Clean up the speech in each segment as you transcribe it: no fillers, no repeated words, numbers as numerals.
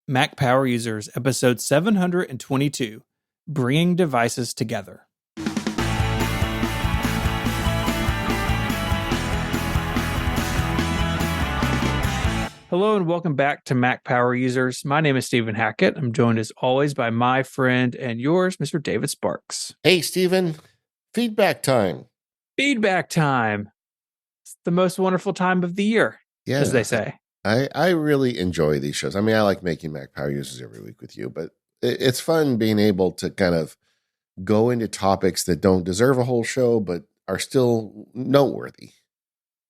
Mac Power Users, episode 722, Bringing Devices Together. Hello and welcome back to Mac Power Users. My name is Stephen Hackett. I'm joined as always by my friend and yours, Mr. David Sparks. Hey, Stephen. Feedback time. Feedback time. It's the most wonderful time of the year, as they say. I really enjoy these shows. I mean, I like making Mac Power Users every week with you, but it's fun being able to kind of go into topics that don't deserve a whole show, but are still noteworthy.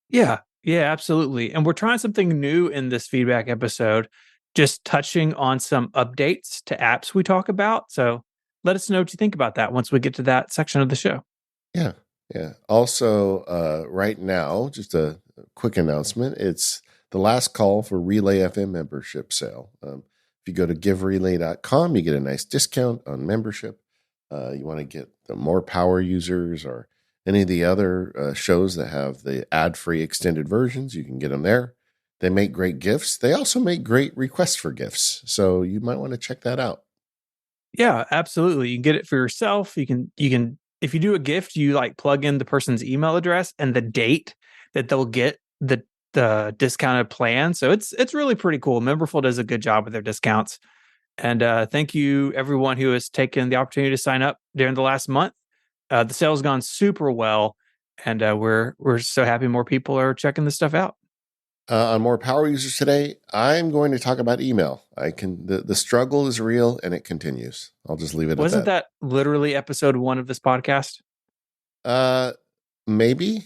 Yeah, absolutely. And we're trying something new in this feedback episode, just touching on some updates to apps we talk about. So let us know what you think about that once we get to that section of the show. Yeah. Also, right now, just a quick announcement. It's the last call for Relay FM membership sale. If you go to giverelay.com, you get a nice discount on membership. You want to get the more power users or any of the other shows that have the ad-free extended versions, you can get them there. They make great gifts. They also make great requests for gifts. So you might want to check that out. Yeah, absolutely. You can get it for yourself. You can, if you do a gift, you like plug in the person's email address and the date that they'll get the discounted plan. So it's really pretty cool. Memberful does a good job with their discounts. And thank you everyone who has taken the opportunity to sign up during the last month. The sale's gone super well, and we're so happy more people are checking this stuff out. On More Power Users today, I'm going to talk about email. The struggle is real and it continues. I'll just leave it at that. Wasn't that literally episode 1 of this podcast? Maybe.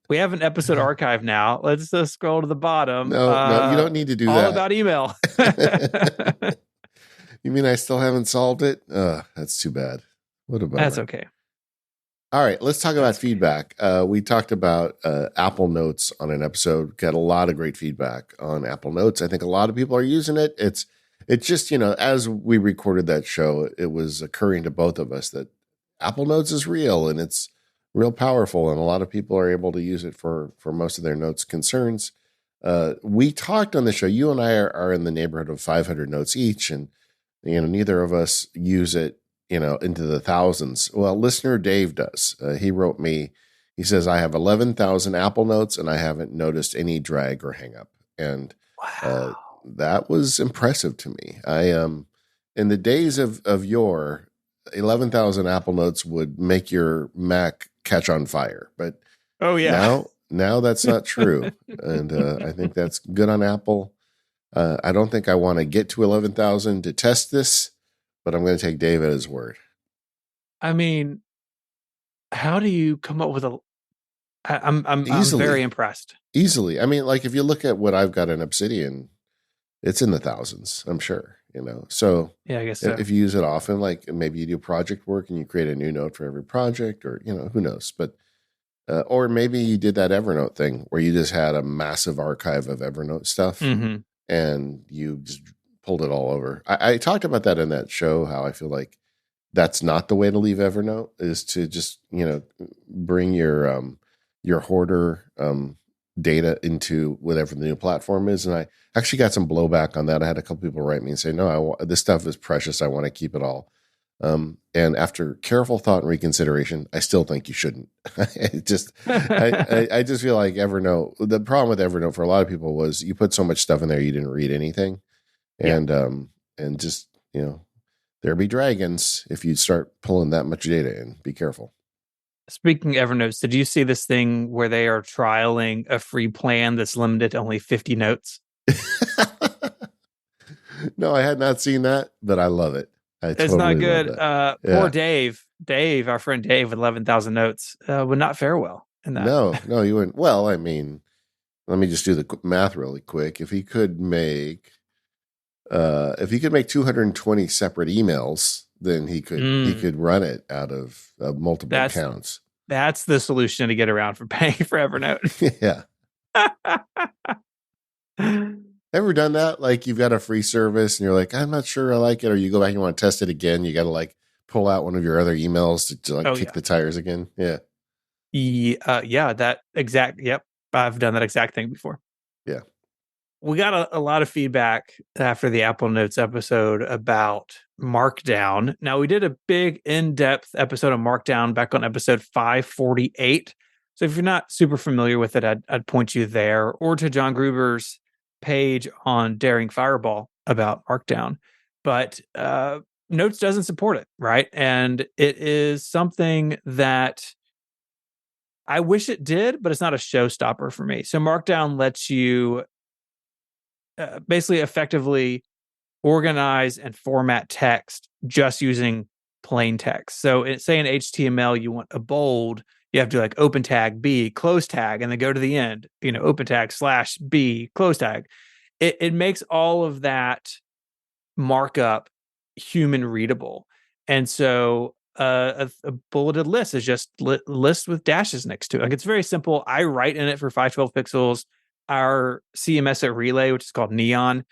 We have an episode archive now. Let's just scroll to the bottom. No, you don't need to do that. All about email. You mean I still haven't solved it? That's too bad. What about That's okay. All right, let's talk about feedback. We talked about Apple Notes on an episode. Got a lot of great feedback on Apple Notes. I think a lot of people are using it. It's just, as we recorded that show, it was occurring to both of us that Apple Notes is real and it's real powerful, and a lot of people are able to use it for most of their notes concerns. We talked on the show, you and I are in the neighborhood of 500 notes each, and neither of us use it into the thousands. Well, listener Dave does. He wrote me, he says, I have 11,000 Apple Notes and I haven't noticed any drag or hang up. And wow. That was impressive to me. In the days of yore, 11,000 Apple Notes would make your Mac catch on fire. But now that's not true. And I think that's good on Apple. I don't think I want to get to 11,000 to test this, but I'm going to take Dave at his word. I mean, how do you come up with I'm very impressed. Easily. I mean, like if you look at what I've got in Obsidian, it's in the thousands, I'm sure, So yeah, I guess so. If you use it often, like maybe you do project work and you create a new note for every project, or, who knows, but, or maybe you did that Evernote thing where you just had a massive archive of Evernote stuff and you just pulled it all over. I talked about that in that show, how I feel like that's not the way to leave Evernote, is to just, bring your hoarder data into whatever the new platform is. And I actually got some blowback on that. I had a couple people write me and say, no, this stuff is precious. I want to keep it all. And after careful thought and reconsideration, I still think you shouldn't. I just feel like Evernote, the problem with Evernote for a lot of people was you put so much stuff in there, you didn't read anything. And just, there be dragons if you start pulling that much data in. Be careful. Speaking of Evernote, did you see this thing where they are trialing a free plan that's limited to only 50 notes? No, I had not seen that, but I love it. It's not good. Poor Dave, our friend Dave with 11,000 notes would not fare well in that. No, you wouldn't. Well, I mean, let me just do the math really quick. If he could make 220 separate emails, then he could run it out of multiple accounts. That's the solution to get around for paying for Evernote. Yeah. Ever done that? Like you've got a free service and you're like, I'm not sure I like it. Or you go back and want to test it again. You got to like pull out one of your other emails to kick the tires again. Yeah. Yep. I've done that exact thing before. Yeah. we got a lot of feedback after the Apple Notes episode about Markdown. Now, we did a big in-depth episode of Markdown back on episode 548. So if you're not super familiar with it, I'd point you there, or to John Gruber's page on Daring Fireball about Markdown. But Notes doesn't support it, right? And it is something that I wish it did, but it's not a showstopper for me. So Markdown lets you basically effectively organize and format text just using plain text. So say in HTML, you want a bold, you have to like open tag B, close tag, and then go to the end, open tag / B, close tag. It makes all of that markup human readable. And so a bulleted list is just list with dashes next to it. Like, it's very simple. I write in it for 512 pixels. Our CMS at Relay, which is called Neon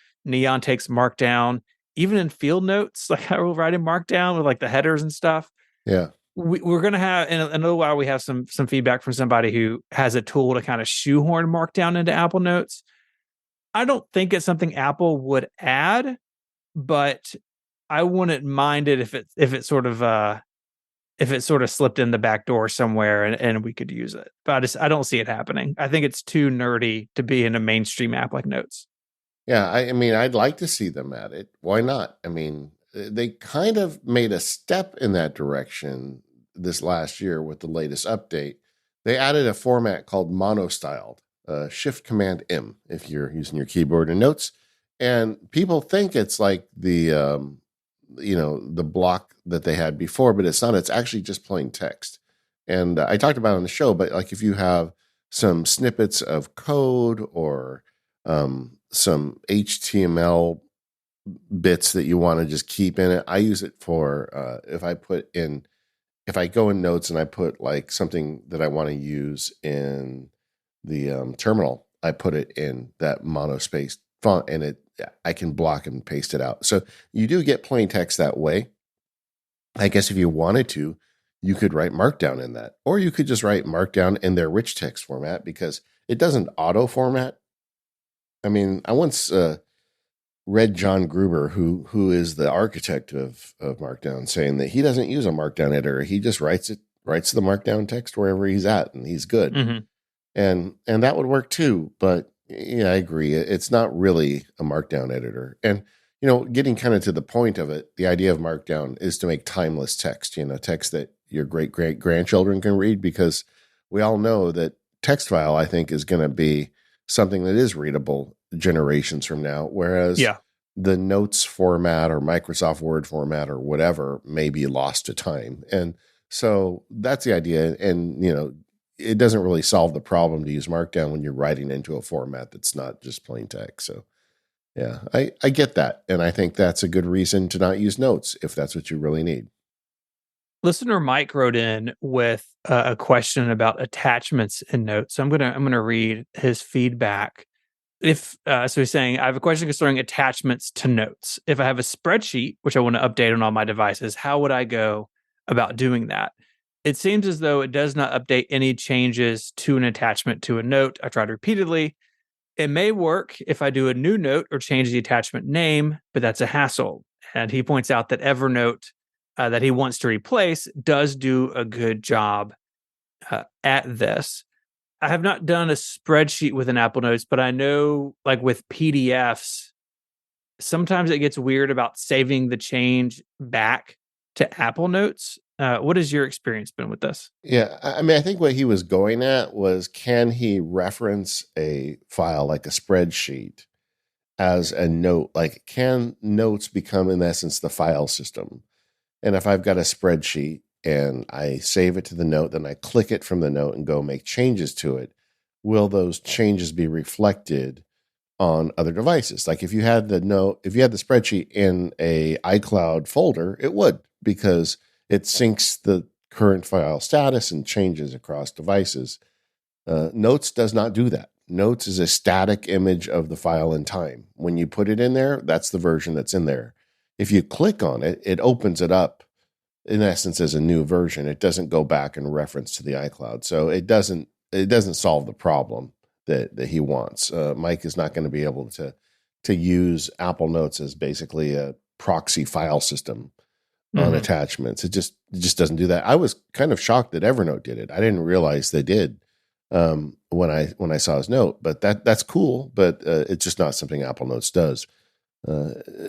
takes Markdown. Even in field notes, like I will write in Markdown with like the headers and stuff. Yeah. We're going to have, in a little while, we have some feedback from somebody who has a tool to kind of shoehorn Markdown into Apple Notes. I don't think it's something Apple would add, but I wouldn't mind it if it sort of slipped in the back door somewhere and we could use it. But I don't see it happening. I think it's too nerdy to be in a mainstream app like Notes. Yeah, I mean, I'd like to see them at it. Why not? I mean, they kind of made a step in that direction this last year with the latest update. They added a format called monostyled, Shift Command M, if you're using your keyboard in Notes. And people think it's like the block that they had before, but it's not. It's actually just plain text. And I talked about it on the show, but like if you have some snippets of code or some HTML bits that you want to just keep in it, I use it for if I go in Notes and I put like something that I want to use in the terminal, I put it in that monospaced font, and I can block and paste it out. So you do get plain text that way. I guess if you wanted to, you could write Markdown in that, or you could just write Markdown in their rich text format, because it doesn't auto format. I mean, I once read John Gruber, who is the architect of Markdown, saying that he doesn't use a Markdown editor. He just writes the Markdown text wherever he's at, and he's good. Mm-hmm. And that would work too. But yeah, I agree. It's not really a Markdown editor. And, getting kind of to the point of it, the idea of Markdown is to make timeless text, text that your great-great-grandchildren can read, because we all know that text file, I think, is going to be something that is readable generations from now, whereas the Notes format or Microsoft Word format or whatever may be lost to time. And so that's the idea. And, it doesn't really solve the problem to use Markdown when you're writing into a format that's not just plain text. So yeah, I get that. And I think that's a good reason to not use Notes if that's what you really need. Listener Mike wrote in with a question about attachments in Notes. So I'm gonna read his feedback. So he's saying, I have a question concerning attachments to Notes. If I have a spreadsheet which I want to update on all my devices, how would I go about doing that? It seems as though it does not update any changes to an attachment to a note. I tried repeatedly. It may work if I do a new note or change the attachment name, but that's a hassle. And he points out that Evernote that he wants to replace does do a good job at this. I have not done a spreadsheet with an Apple Notes, but I know, like with PDFs, sometimes it gets weird about saving the change back to Apple Notes. What has your experience been with this? Yeah, I mean, I think what he was going at was, can he reference a file like a spreadsheet as a note? Like, can Notes become, in essence, the file system? And if I've got a spreadsheet and I save it to the note, then I click it from the note and go make changes to it, will those changes be reflected on other devices? Like if you had the spreadsheet in a iCloud folder, it would, because it syncs the current file status and changes across devices. Notes does not do that. Notes is a static image of the file in time. When you put it in there, that's the version that's in there. If you click on it, it opens it up, in essence, as a new version. It doesn't go back and reference to the iCloud. So it doesn't solve the problem. that he wants. Mike is not going to be able to use Apple Notes as basically a proxy file system on attachments. It just doesn't do that. I was kind of shocked that Evernote did it. I didn't realize they did when I saw his note, but that's cool. But it's just not something Apple Notes does.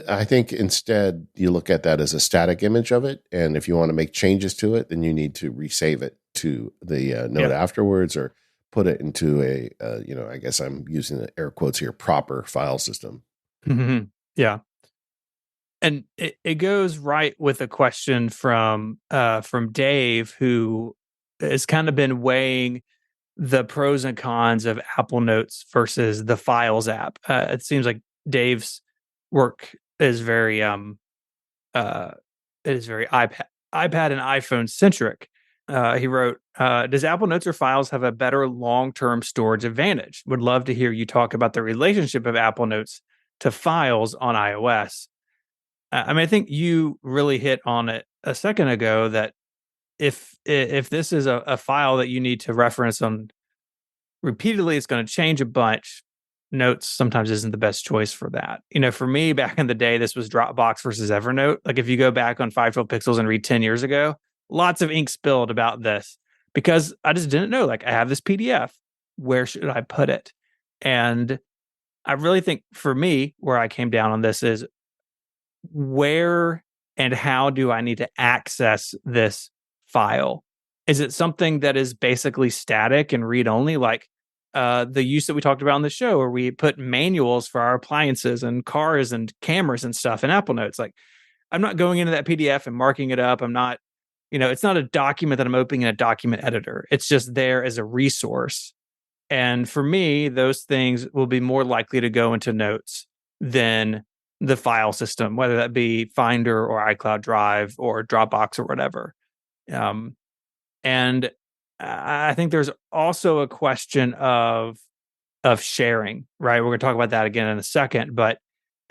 I think instead you look at that as a static image of it, and if you want to make changes to it, then you need to resave it to the note afterwards, or put it into a I guess I'm using the air quotes here, proper file system. Yeah. And it goes right with a question from Dave, who has kind of been weighing the pros and cons of Apple Notes versus the Files app. It seems like Dave's work is very it is very iPad and iPhone centric. He wrote, does Apple Notes or Files have a better long-term storage advantage? Would love to hear you talk about the relationship of Apple Notes to Files on iOS. I mean, I think you really hit on it a second ago that if this is a file that you need to reference on repeatedly, it's going to change a bunch. Notes sometimes isn't the best choice for that. For me, back in the day, this was Dropbox versus Evernote. Like if you go back on 512 Pixels and read 10 years ago, lots of ink spilled about this because I just didn't know. Like I have this PDF, where should I put it? And I really think for me, where I came down on this is, where and how do I need to access this file? Is it something that is basically static and read only, like the use that we talked about on the show, where we put manuals for our appliances and cars and cameras and stuff in Apple Notes? Like, I'm not going into that PDF and marking it up. I'm not, it's not a document that I'm opening in a document editor. It's just there as a resource. And for me, those things will be more likely to go into Notes than the file system, whether that be Finder or iCloud Drive or Dropbox or whatever. And I think there's also a question of sharing, right? We're going to talk about that again in a second, but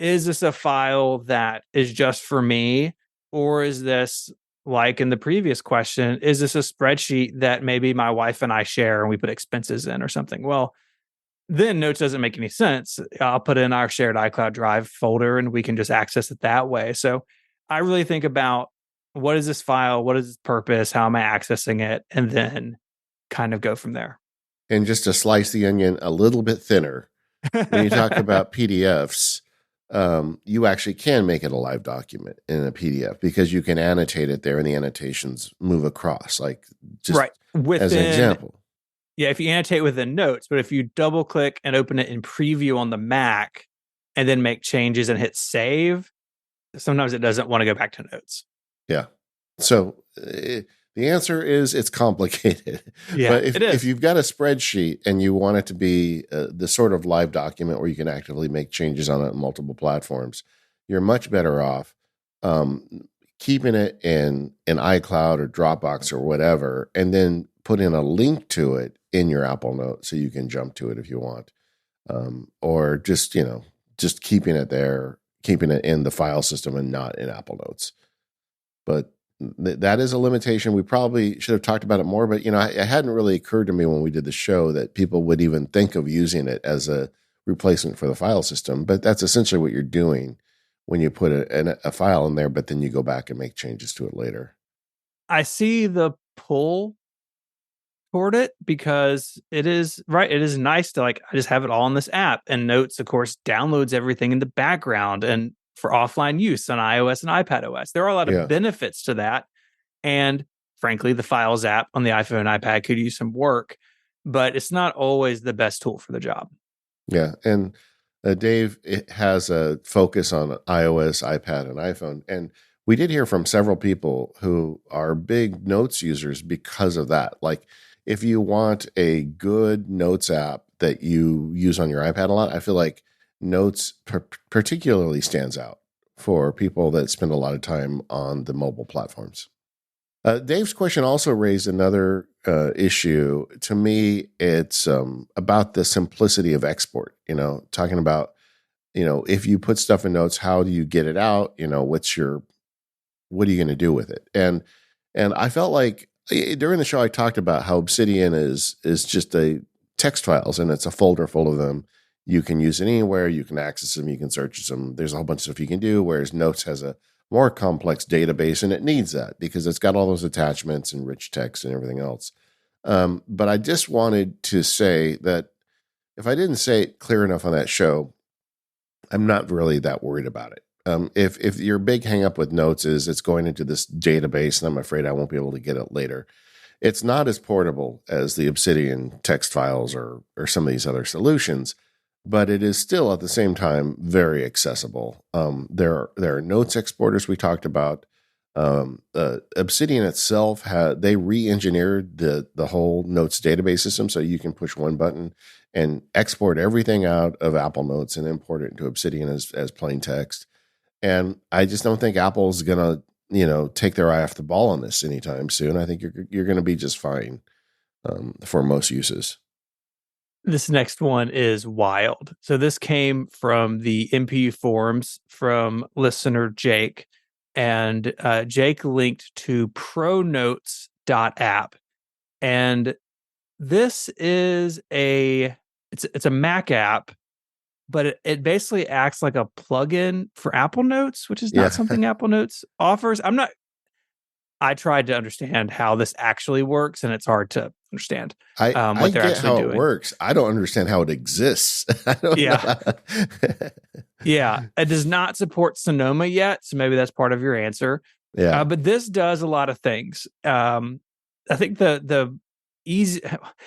is this a file that is just for me? Or is this, like in the previous question, is this a spreadsheet that maybe my wife and I share and we put expenses in or something? Well, then Notes doesn't make any sense. I'll put it in our shared iCloud Drive folder and we can just access it that way. So I really think about, what is this file? What is its purpose? How am I accessing it? And then kind of go from there. And just to slice the onion a little bit thinner, when you talk about PDFs, you actually can make it a live document in a PDF because you can annotate it there and the annotations move across, like just right. as an example. Yeah, if you annotate within Notes, but if you double click and open it in preview on the Mac and then make changes and hit save, sometimes it doesn't want to go back to Notes. Yeah. So the answer is it's complicated. Yeah, but it is. If you've got a spreadsheet and you want it to be the sort of live document where you can actively make changes on it on multiple platforms, you're much better off keeping it in iCloud or Dropbox or whatever, and then put in a link to it in your Apple Note so you can jump to it if you want. Or just keeping it there, keeping it in the file system and not in Apple Notes. But that is a limitation. We probably should have talked about it more, but it hadn't really occurred to me when we did the show that people would even think of using it as a replacement for the file system. But that's essentially what you're doing when you put a file in there, but then you go back and make changes to it later. I see the pull toward it because it is right. It is nice to I just have it all in this app, and Notes, of course, downloads everything in the background and for offline use on iOS and iPadOS. There are a lot of benefits to that. And frankly, the Files app on the iPhone and iPad could use some work, but it's not always the best tool for the job. Yeah. And Dave has a focus on iOS, iPad, and iPhone. And we did hear from several people who are big Notes users because of that. Like, if you want a good Notes app that you use on your iPad a lot, I feel like Notes particularly stands out for people that spend a lot of time on the mobile platforms. Dave's question also raised another issue. To me, it's about the simplicity of export, talking about, if you put stuff in Notes, how do you get it out? What are you going to do with it? And I felt like during the show, I talked about how Obsidian is just a text files, and it's a folder full of them. You can use it anywhere. You can access them. You can search them. There's a whole bunch of stuff you can do, whereas Notes has a more complex database, and it needs that because it's got all those attachments and rich text and everything else. But I just wanted to say that if I didn't say it clear enough on that show, I'm not really that worried about it. If your big hang up with Notes is it's going into this database, and I'm afraid I won't be able to get it later, it's not as portable as the Obsidian text files or some of these other solutions, but it is still at the same time very accessible. There are Notes exporters we talked about. Obsidian itself they re-engineered the whole Notes database system, so you can push one button and export everything out of Apple Notes and import it into Obsidian as plain text. And I just don't think Apple's gonna take their eye off the ball on this anytime soon. I think you're going to be just fine for most uses. This next one is wild. So this came from the MPU forums from listener Jake, and Jake linked to pronotes.app. And this is it's a Mac app, but it basically acts like a plugin for Apple Notes, which is not something Apple Notes offers. I tried to understand how this actually works, and it's hard to understand what they're get actually how doing. It works. I don't understand how it exists. I don't know. Yeah. It does not support Sonoma yet, so maybe that's part of your answer. Yeah. But this does a lot of things. I think the easy,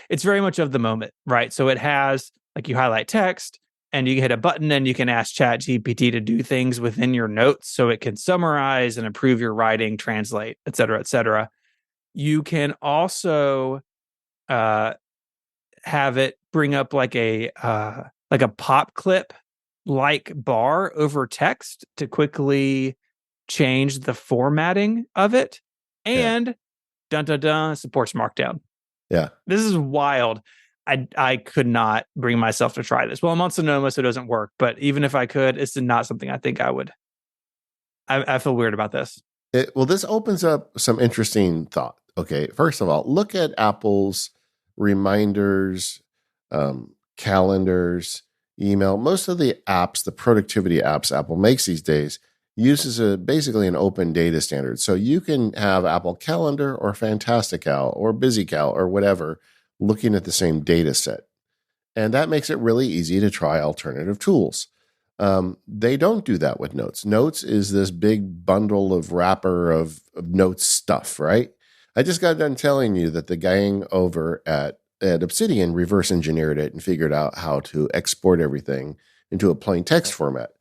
it's very much of the moment, right? So it has, like, you highlight text, and you hit a button and you can ask ChatGPT to do things within your notes so it can summarize and improve your writing, translate, et cetera, et cetera. You can also have it bring up like a pop clip like bar over text to quickly change the formatting of it. And dun dun dun, supports Markdown. Yeah. This is wild. I could not bring myself to try this. Well, I'm on Sonoma, so it doesn't work. But even if I could, it's not something I think I would. I feel weird about this. This opens up some interesting thought. Okay, first of all, look at Apple's reminders, calendars, email. Most of the apps, the productivity apps Apple makes these days, uses basically an open data standard. So you can have Apple Calendar or Fantastical or BusyCal or whatever looking at the same data set. And that makes it really easy to try alternative tools. They don't do that with Notes. Notes is this big bundle of wrapper of Notes stuff, right? I just got done telling you that the gang over at Obsidian reverse engineered it and figured out how to export everything into a plain text format.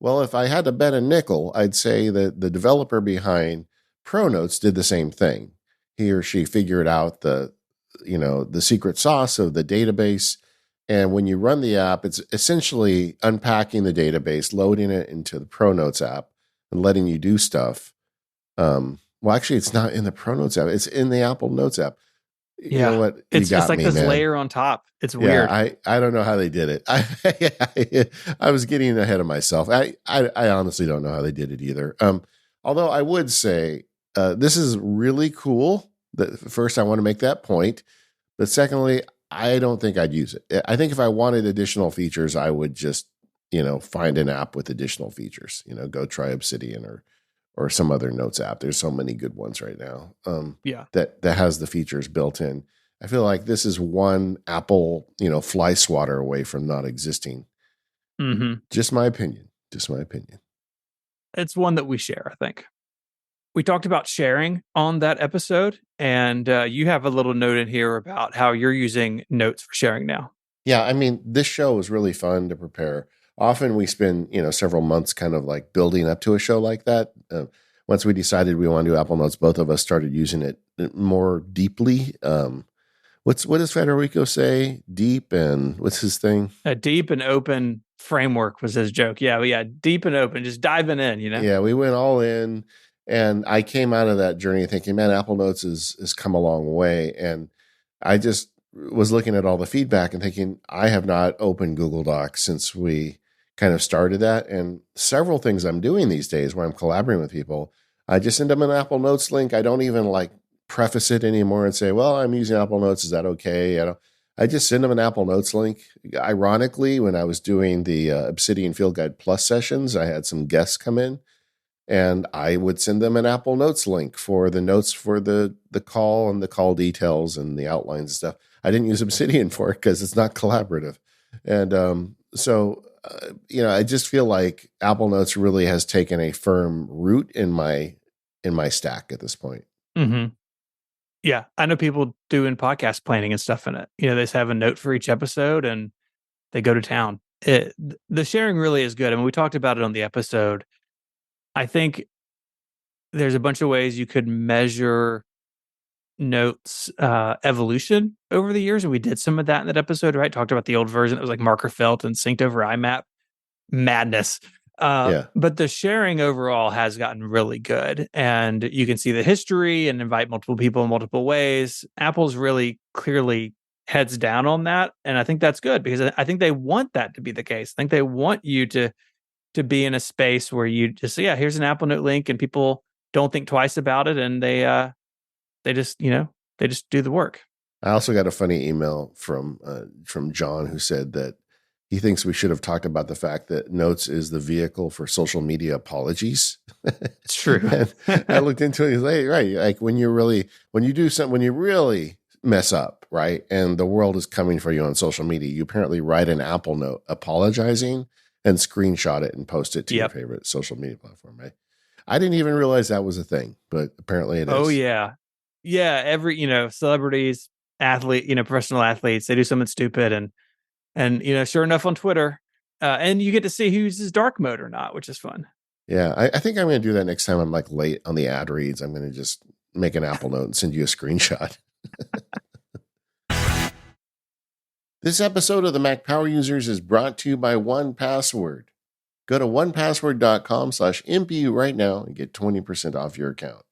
Well, if I had to bet a nickel, I'd say that the developer behind ProNotes did the same thing. He or she figured out the secret sauce of the database. And when you run the app, it's essentially unpacking the database, loading it into the ProNotes app, and letting you do stuff. Well, actually, it's not in the ProNotes app. It's in the Apple Notes app. You know what? It's like this layer on top. It's weird. I don't know how they did it. I was getting ahead of myself. I honestly don't know how they did it either. Although I would say this is really cool. First, I want to make that point. But secondly, I don't think I'd use it. I think if I wanted additional features, I would just, find an app with additional features. Go try Obsidian or some other Notes app. There's so many good ones right now. That has the features built in. I feel like this is one Apple, fly swatter away from not existing. Mm-hmm. Just my opinion. It's one that we share, I think. We talked about sharing on that episode, and you have a little note in here about how you're using Notes for sharing now. Yeah, I mean, this show was really fun to prepare. Often we spend, several months kind of like building up to a show like that. Once we decided we want to do Apple Notes, both of us started using it more deeply. What does Federico say? Deep and what's his thing? A deep and open framework was his joke. Yeah, deep and open, just diving in, Yeah, we went all in. And I came out of that journey thinking, man, Apple Notes has come a long way. And I just was looking at all the feedback and thinking, I have not opened Google Docs since we kind of started that. And several things I'm doing these days where I'm collaborating with people, I just send them an Apple Notes link. I don't even preface it anymore and say, well, I'm using Apple Notes. Is that okay? I just send them an Apple Notes link. Ironically, when I was doing the Obsidian Field Guide Plus sessions, I had some guests come in, and I would send them an Apple Notes link for the notes for the call and the call details and the outlines and stuff. I didn't use Obsidian for it because it's not collaborative. And I just feel like Apple Notes really has taken a firm root in my stack at this point. Mm-hmm. Yeah, I know people doing podcast planning and stuff in it. They just have a note for each episode and they go to town. The sharing really is good. I mean, we talked about it on the episode. I think there's a bunch of ways you could measure notes evolution over the years, and we did some of that in that episode, right? Talked about the old version that was like marker felt and synced over IMAP. Madness. But the sharing overall has gotten really good, and you can see the history and invite multiple people in multiple ways. Apple's really clearly heads down on that, and I think that's good because I think they want that to be the case. I think they want you to be in a space where you just say, yeah, here's an Apple Note link, and people don't think twice about it, and they just do the work. I also got a funny email from John who said that he thinks we should have talked about the fact that Notes is the vehicle for social media apologies. It's true. And I looked into it. He's like, right, like when you really mess up, right, and the world is coming for you on social media, you apparently write an Apple Note apologizing and screenshot it and post it to your favorite social media platform, right? I didn't even realize that was a thing, but apparently it is. Oh, yeah. Yeah, every, celebrities, professional athletes, they do something stupid and sure enough on Twitter, and you get to see who uses dark mode or not, which is fun. Yeah, I think I'm going to do that next time I'm like late on the ad reads. I'm going to just make an Apple Note and send you a screenshot. This episode of the Mac Power Users is brought to you by 1Password. Go to 1password.com/MPU right now and get 20% off your account.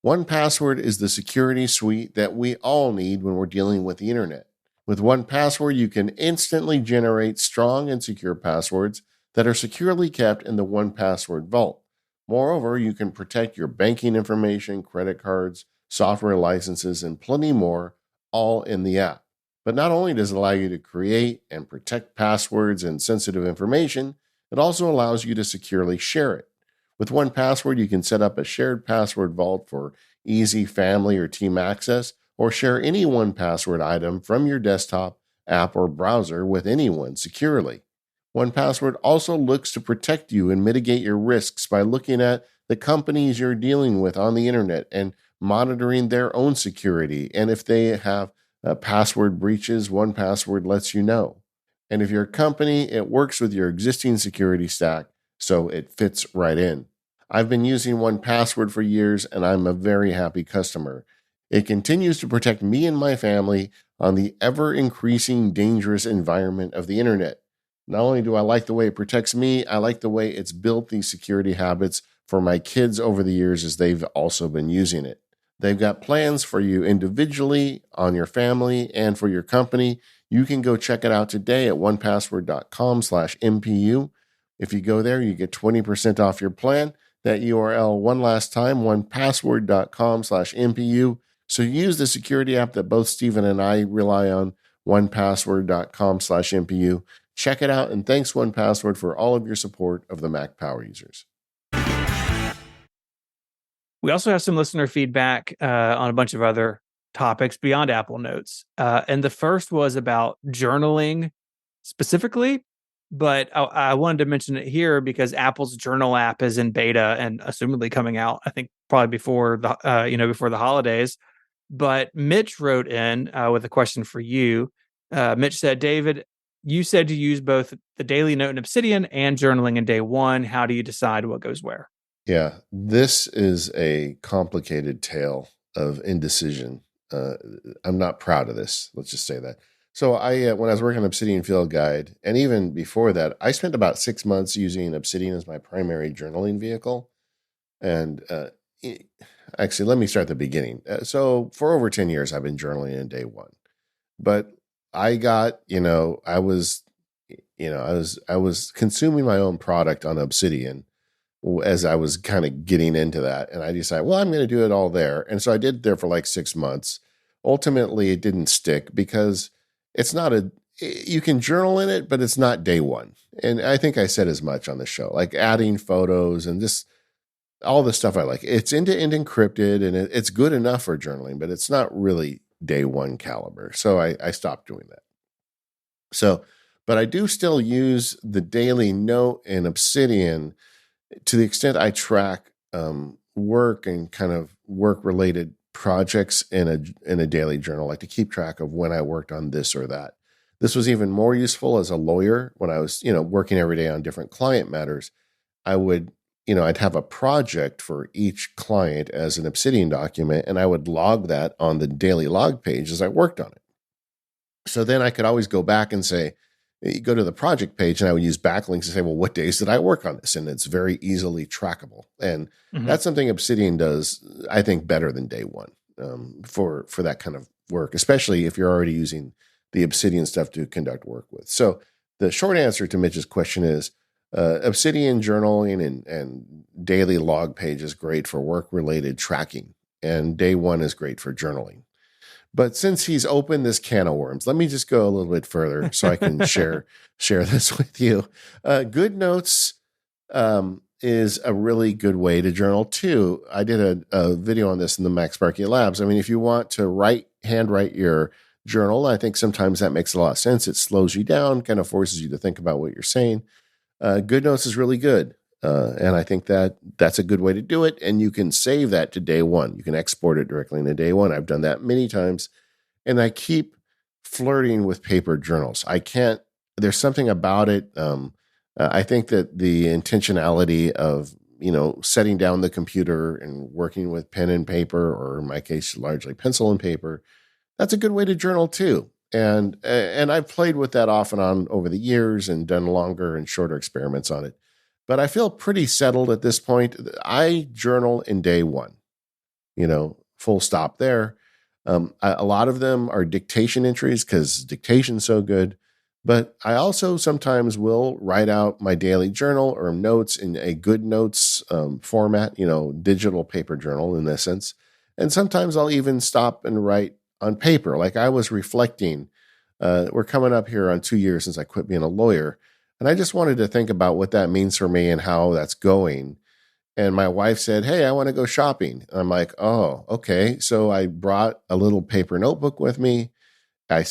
1Password is the security suite that we all need when we're dealing with the internet. With 1Password, you can instantly generate strong and secure passwords that are securely kept in the 1Password vault. Moreover, you can protect your banking information, credit cards, software licenses, and plenty more, all in the app. But not only does it allow you to create and protect passwords and sensitive information, it also allows you to securely share it. With 1Password, you can set up a shared password vault for easy family or team access, or share any 1Password item from your desktop, app, or browser with anyone securely. 1Password also looks to protect you and mitigate your risks by looking at the companies you're dealing with on the internet and monitoring their own security. And if they have password breaches, 1Password lets you know. And if you're a company, it works with your existing security stack, so it fits right in. I've been using 1Password for years, and I'm a very happy customer. It continues to protect me and my family on the ever-increasing dangerous environment of the internet. Not only do I like the way it protects me, I like the way it's built these security habits for my kids over the years as they've also been using it. They've got plans for you individually, on your family, and for your company. You can go check it out today at 1password.com/MPU. If you go there, you get 20% off your plan. That URL one last time, 1password.com/MPU. So use the security app that both Stephen and I rely on, 1password.com/MPU. Check it out, and thanks 1Password for all of your support of the Mac Power Users. We also have some listener feedback on a bunch of other topics beyond Apple Notes. And the first was about journaling specifically, but I wanted to mention it here because Apple's Journal app is in beta and assumedly coming out, I think probably before the holidays. But Mitch wrote in with a question for you. Mitch said, David, you said you use both the Daily Note in Obsidian and journaling in Day One. How do you decide what goes where? Yeah, this is a complicated tale of indecision. I'm not proud of this. Let's just say that. So when I was working on Obsidian Field Guide, and even before that, I spent about 6 months using Obsidian as my primary journaling vehicle. And actually, let me start at the beginning. So for over 10 years, I've been journaling in Day One. But I got, I was consuming my own product on Obsidian as I was kind of getting into that. And I decided, well, I'm going to do it all there. And so I did it there for like 6 months. Ultimately, it didn't stick because it's not you can journal in it, but it's not day one. And I think I said as much on the show, like adding photos and just all the stuff I like. It's end to end encrypted and it's good enough for journaling, but it's not really day one caliber. So I stopped doing that. So, but I do still use the daily note in Obsidian to the extent I track work and kind of work related projects in a daily journal, like to keep track of when I worked on this or that. This was even more useful as a lawyer when I was, working every day on different client matters. I would, I'd have a project for each client as an Obsidian document, and I would log that on the daily log page as I worked on it. So then I could always go back and say, you go to the project page, and I would use backlinks to say, well, what days did I work on this? And it's very easily trackable. And that's something Obsidian does, I think, better than day one for that kind of work, especially if you're already using the Obsidian stuff to conduct work with. So the short answer to Mitch's question is Obsidian journaling and daily log page is great for work-related tracking, and day one is great for journaling. But since he's opened this can of worms, let me just go a little bit further so I can share this with you. GoodNotes is a really good way to journal too. I did a video on this in the MacSparky Labs. I mean, if you want to handwrite your journal, I think sometimes that makes a lot of sense. It slows you down, kind of forces you to think about what you're saying. GoodNotes is really good. And I think that's a good way to do it. And you can save that to day one. You can export it directly into day one. I've done that many times. And I keep flirting with paper journals. There's something about it. I think that the intentionality of, setting down the computer and working with pen and paper, or in my case, largely pencil and paper, that's a good way to journal too. And I've played with that off and on over the years and done longer and shorter experiments on it. But I feel pretty settled at this point. I journal in day one, full stop there. A lot of them are dictation entries because dictation's so good. But I also sometimes will write out my daily journal or notes in a GoodNotes format, digital paper journal in this sense. And sometimes I'll even stop and write on paper. Like I was reflecting, we're coming up here on 2 years since I quit being a lawyer. And I just wanted to think about what that means for me and how that's going. And my wife said, hey, I want to go shopping. And I'm like, oh, okay. So I brought a little paper notebook with me. I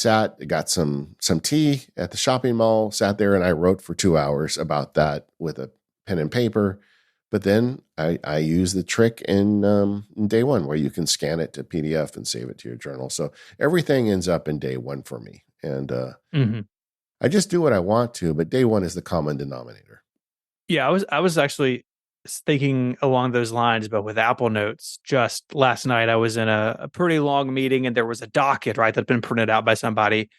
got some tea at the shopping mall, sat there, and I wrote for 2 hours about that with a pen and paper. But then I use the trick in day one where you can scan it to PDF and save it to your journal. So everything ends up in day one for me. And I just do what I want to, but day one is the common denominator. Yeah, I was actually thinking along those lines, but with Apple Notes. Just last night, I was in a pretty long meeting, and there was a docket, right, that'd been printed out by somebody,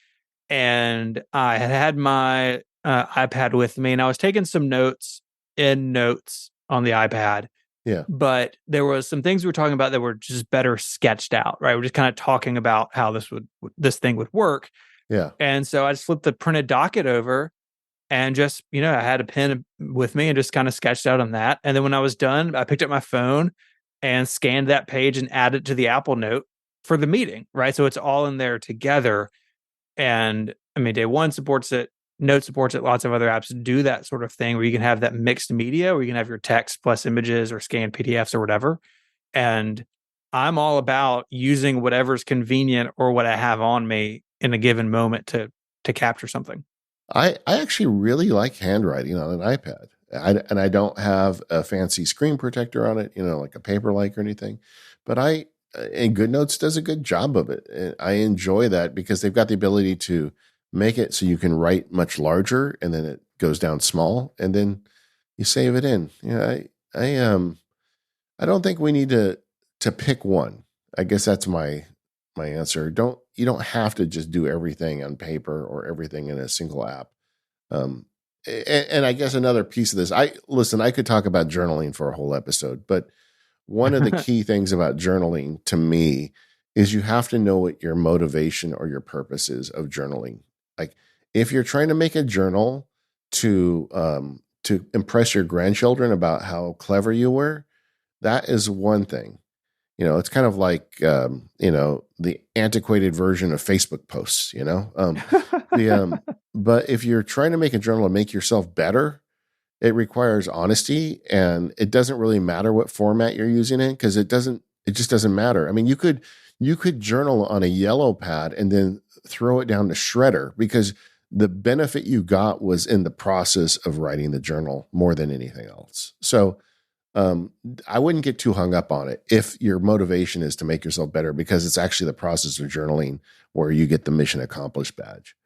and I had my iPad with me, and I was taking some notes in Notes on the iPad. Yeah, but there was some things we were talking about that were just better sketched out, right? We're just kind of talking about how this thing would work. yeah. And so I just flipped the printed docket over and just, I had a pen with me and just kind of sketched out on that. And then when I was done, I picked up my phone and scanned that page and added to the Apple Note for the meeting, right? So it's all in there together. And I mean, day one supports it, Note supports it, lots of other apps do that sort of thing where you can have that mixed media, where you can have your text plus images or scanned PDFs or whatever. And I'm all about using whatever's convenient or what I have on me in a given moment to capture something. I actually really like handwriting on an iPad. And I don't have a fancy screen protector on it, like a Paperlike or anything. But and GoodNotes does a good job of it. And I enjoy that because they've got the ability to make it so you can write much larger and then it goes down small and then you save it in. I don't think we need to pick one. I guess that's my answer. You don't have to just do everything on paper or everything in a single app. And I guess another piece of this, I could talk about journaling for a whole episode, but one of the key things about journaling to me is you have to know what your motivation or your purpose is of journaling. Like if you're trying to make a journal to impress your grandchildren about how clever you were, that is one thing. It's kind of like, the antiquated version of Facebook posts, but if you're trying to make a journal and make yourself better, it requires honesty, and it doesn't really matter what format you're using it, because it just doesn't matter. I mean, you could journal on a yellow pad and then throw it down to shredder, because the benefit you got was in the process of writing the journal more than anything else. So I wouldn't get too hung up on it if your motivation is to make yourself better, because it's actually the process of journaling where you get the mission accomplished badge.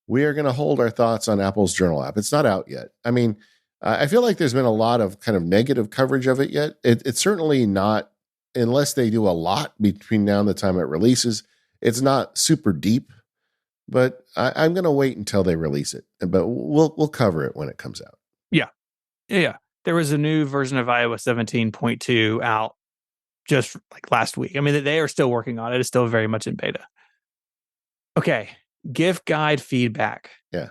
We are going to hold our thoughts on Apple's journal app. It's not out yet. I mean, I feel like there's been a lot of kind of negative coverage of it yet. It's certainly not, unless they do a lot between now and the time it releases. It's not super deep, but I'm going to wait until they release it. But we'll cover it when it comes out. Yeah. There was a new version of iOS 17.2 out just like last week. I mean, they are still working on it. It's still very much in beta. Okay. Gift guide feedback. Yeah.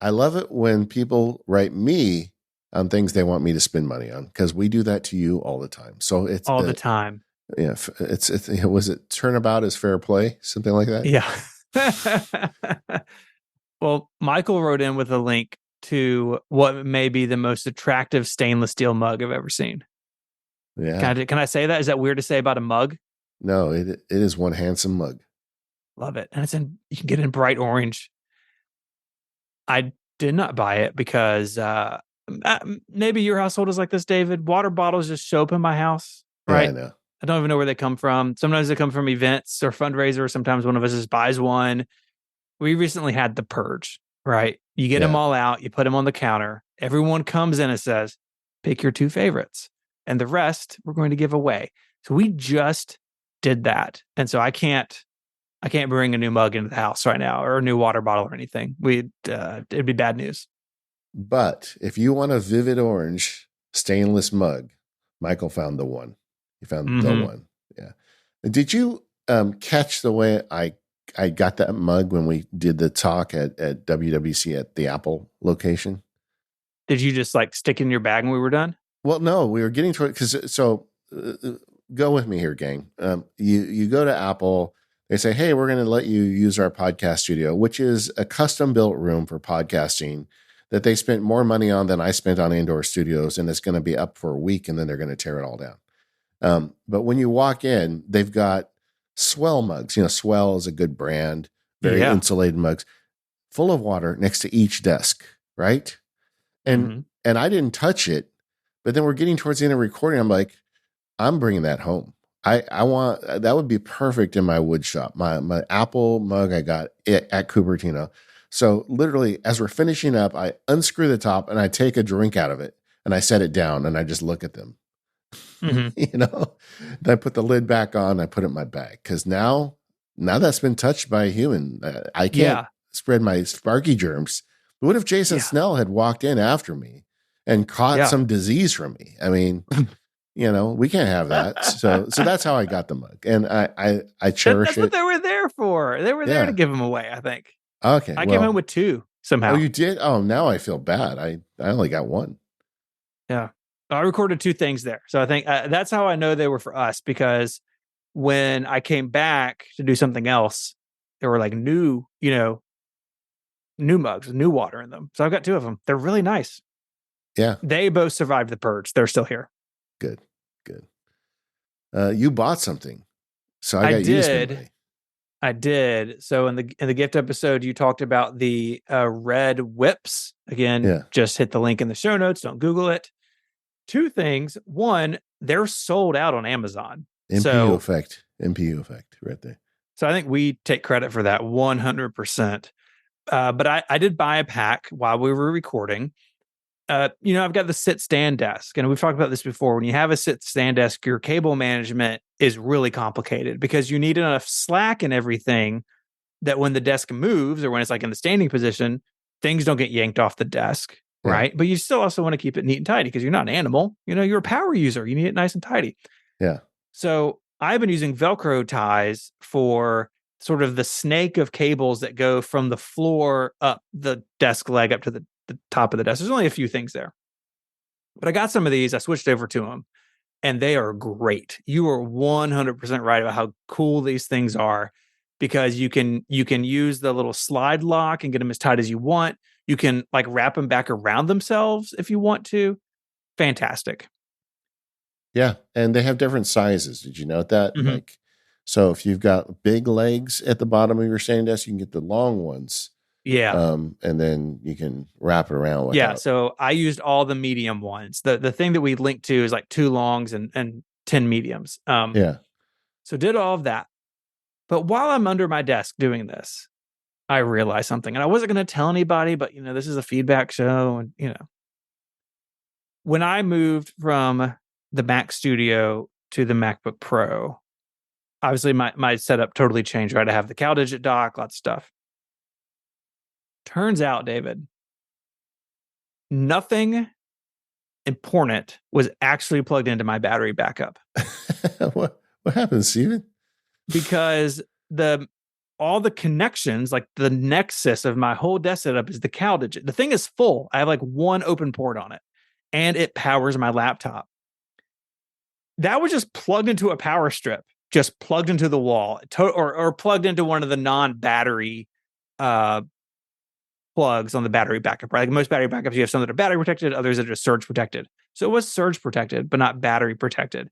I love it when people write me on things they want me to spend money on, because we do that to you all the time. So it's all the time. Yeah. It's was it turnabout is fair play? Something like that? Yeah. Well, Michael wrote in with a link to what may be the most attractive stainless steel mug I've ever seen. Yeah. Can I say that? Is that weird to say about a mug? No, it is one handsome mug. Love it. And you can get it in bright orange. I did not buy it because maybe your household is like this, David. Water bottles just show up in my house, right? Yeah, I know. I don't even know where they come from. Sometimes they come from events or fundraisers. Sometimes one of us just buys one. We recently had the purge, right? You get them all out, you put them on the counter. Everyone comes in and says, pick your 2 favorites, and the rest we're going to give away. So we just did that. And so I can't bring a new mug into the house right now, or a new water bottle or anything. It'd be bad news. But if you want a vivid orange stainless mug, Michael found the one. He found the one. Yeah. Did you catch the way I got that mug when we did the talk at WWC at the Apple location? Did you just like stick it in your bag when we were done? Well, no, we were getting to it go with me here, gang. You go to Apple, they say, hey, we're going to let you use our podcast studio, which is a custom built room for podcasting that they spent more money on than I spent on indoor studios. And it's going to be up for a week, and then they're going to tear it all down. But when you walk in, they've got Swell mugs. Swell is a good brand, very insulated mugs, full of water next to each desk, right? And I didn't touch it, but then we're getting towards the end of recording. I'm like, I'm bringing that home. I want that would be perfect in my wood shop. My Apple mug I got at Cupertino. So literally, as we're finishing up, I unscrew the top and I take a drink out of it and I set it down and I just look at them. Then I put the lid back on. I put it in my bag, because now that's been touched by a human. I can't spread my Sparky germs. But what if Jason Snell had walked in after me and caught some disease from me? I mean, we can't have that. So that's how I got the mug, and I cherish it. That's what they were there for. They were there to give them away, I think. Okay, I came home with 2 somehow. Oh, you did? Oh, now I feel bad. I only got 1. Yeah. I recorded 2 things there. So I think that's how I know they were for us, because when I came back to do something else, there were like new mugs with new water in them. So I've got 2 of them. They're really nice. Yeah. They both survived the purge. They're still here. Good. You bought something. So I got did. You to spend money. I did. So in the gift episode, you talked about the red whips. Again, just hit the link in the show notes. Don't Google it. 2 things. One, they're sold out on Amazon. MPU effect right there. So I think we take credit for that 100%. But I did buy a pack while we were recording. I've got the sit stand desk, and we've talked about this before. When you have a sit stand desk, your cable management is really complicated, because you need enough slack and everything that when the desk moves, or when it's like in the standing position, things don't get yanked off the desk. Right. But you still also want to keep it neat and tidy, because you're not an animal. You're a power user. You need it nice and tidy. Yeah. So I've been using Velcro ties for sort of the snake of cables that go from the floor up the desk leg up to the top of the desk. There's only a few things there. But I got some of these. I switched over to them. and they are great. You are 100% right about how cool these things are, because you can use the little slide lock and get them as tight as you want. You can like wrap them back around themselves if you want to. Fantastic. Yeah, and they have different sizes. Did you note that? Mm-hmm. Like, so if you've got big legs at the bottom of your standing desk, you can get the long ones. Yeah. And then you can wrap it around without. Yeah, so I used all the medium ones. The thing that we linked to is like 2 longs and 10 mediums. Yeah. So did all of that. But while I'm under my desk doing this, I realized something. And I wasn't going to tell anybody, but this is a feedback show, and when I moved from the Mac Studio to the MacBook Pro, obviously my setup totally changed, right? I have the CalDigit dock, lots of stuff. Turns out, David, nothing important was actually plugged into my battery backup. What happened, Steven? Because all the connections, like the nexus of my whole desk setup, is the CalDigit. The thing is full. I have like one open port on it, and it powers my laptop. That was just plugged into a power strip, just plugged into the wall, or plugged into one of the non-battery plugs on the battery backup, right? Like most battery backups, you have some that are battery protected, others that are just surge protected. So it was surge protected, but not battery protected.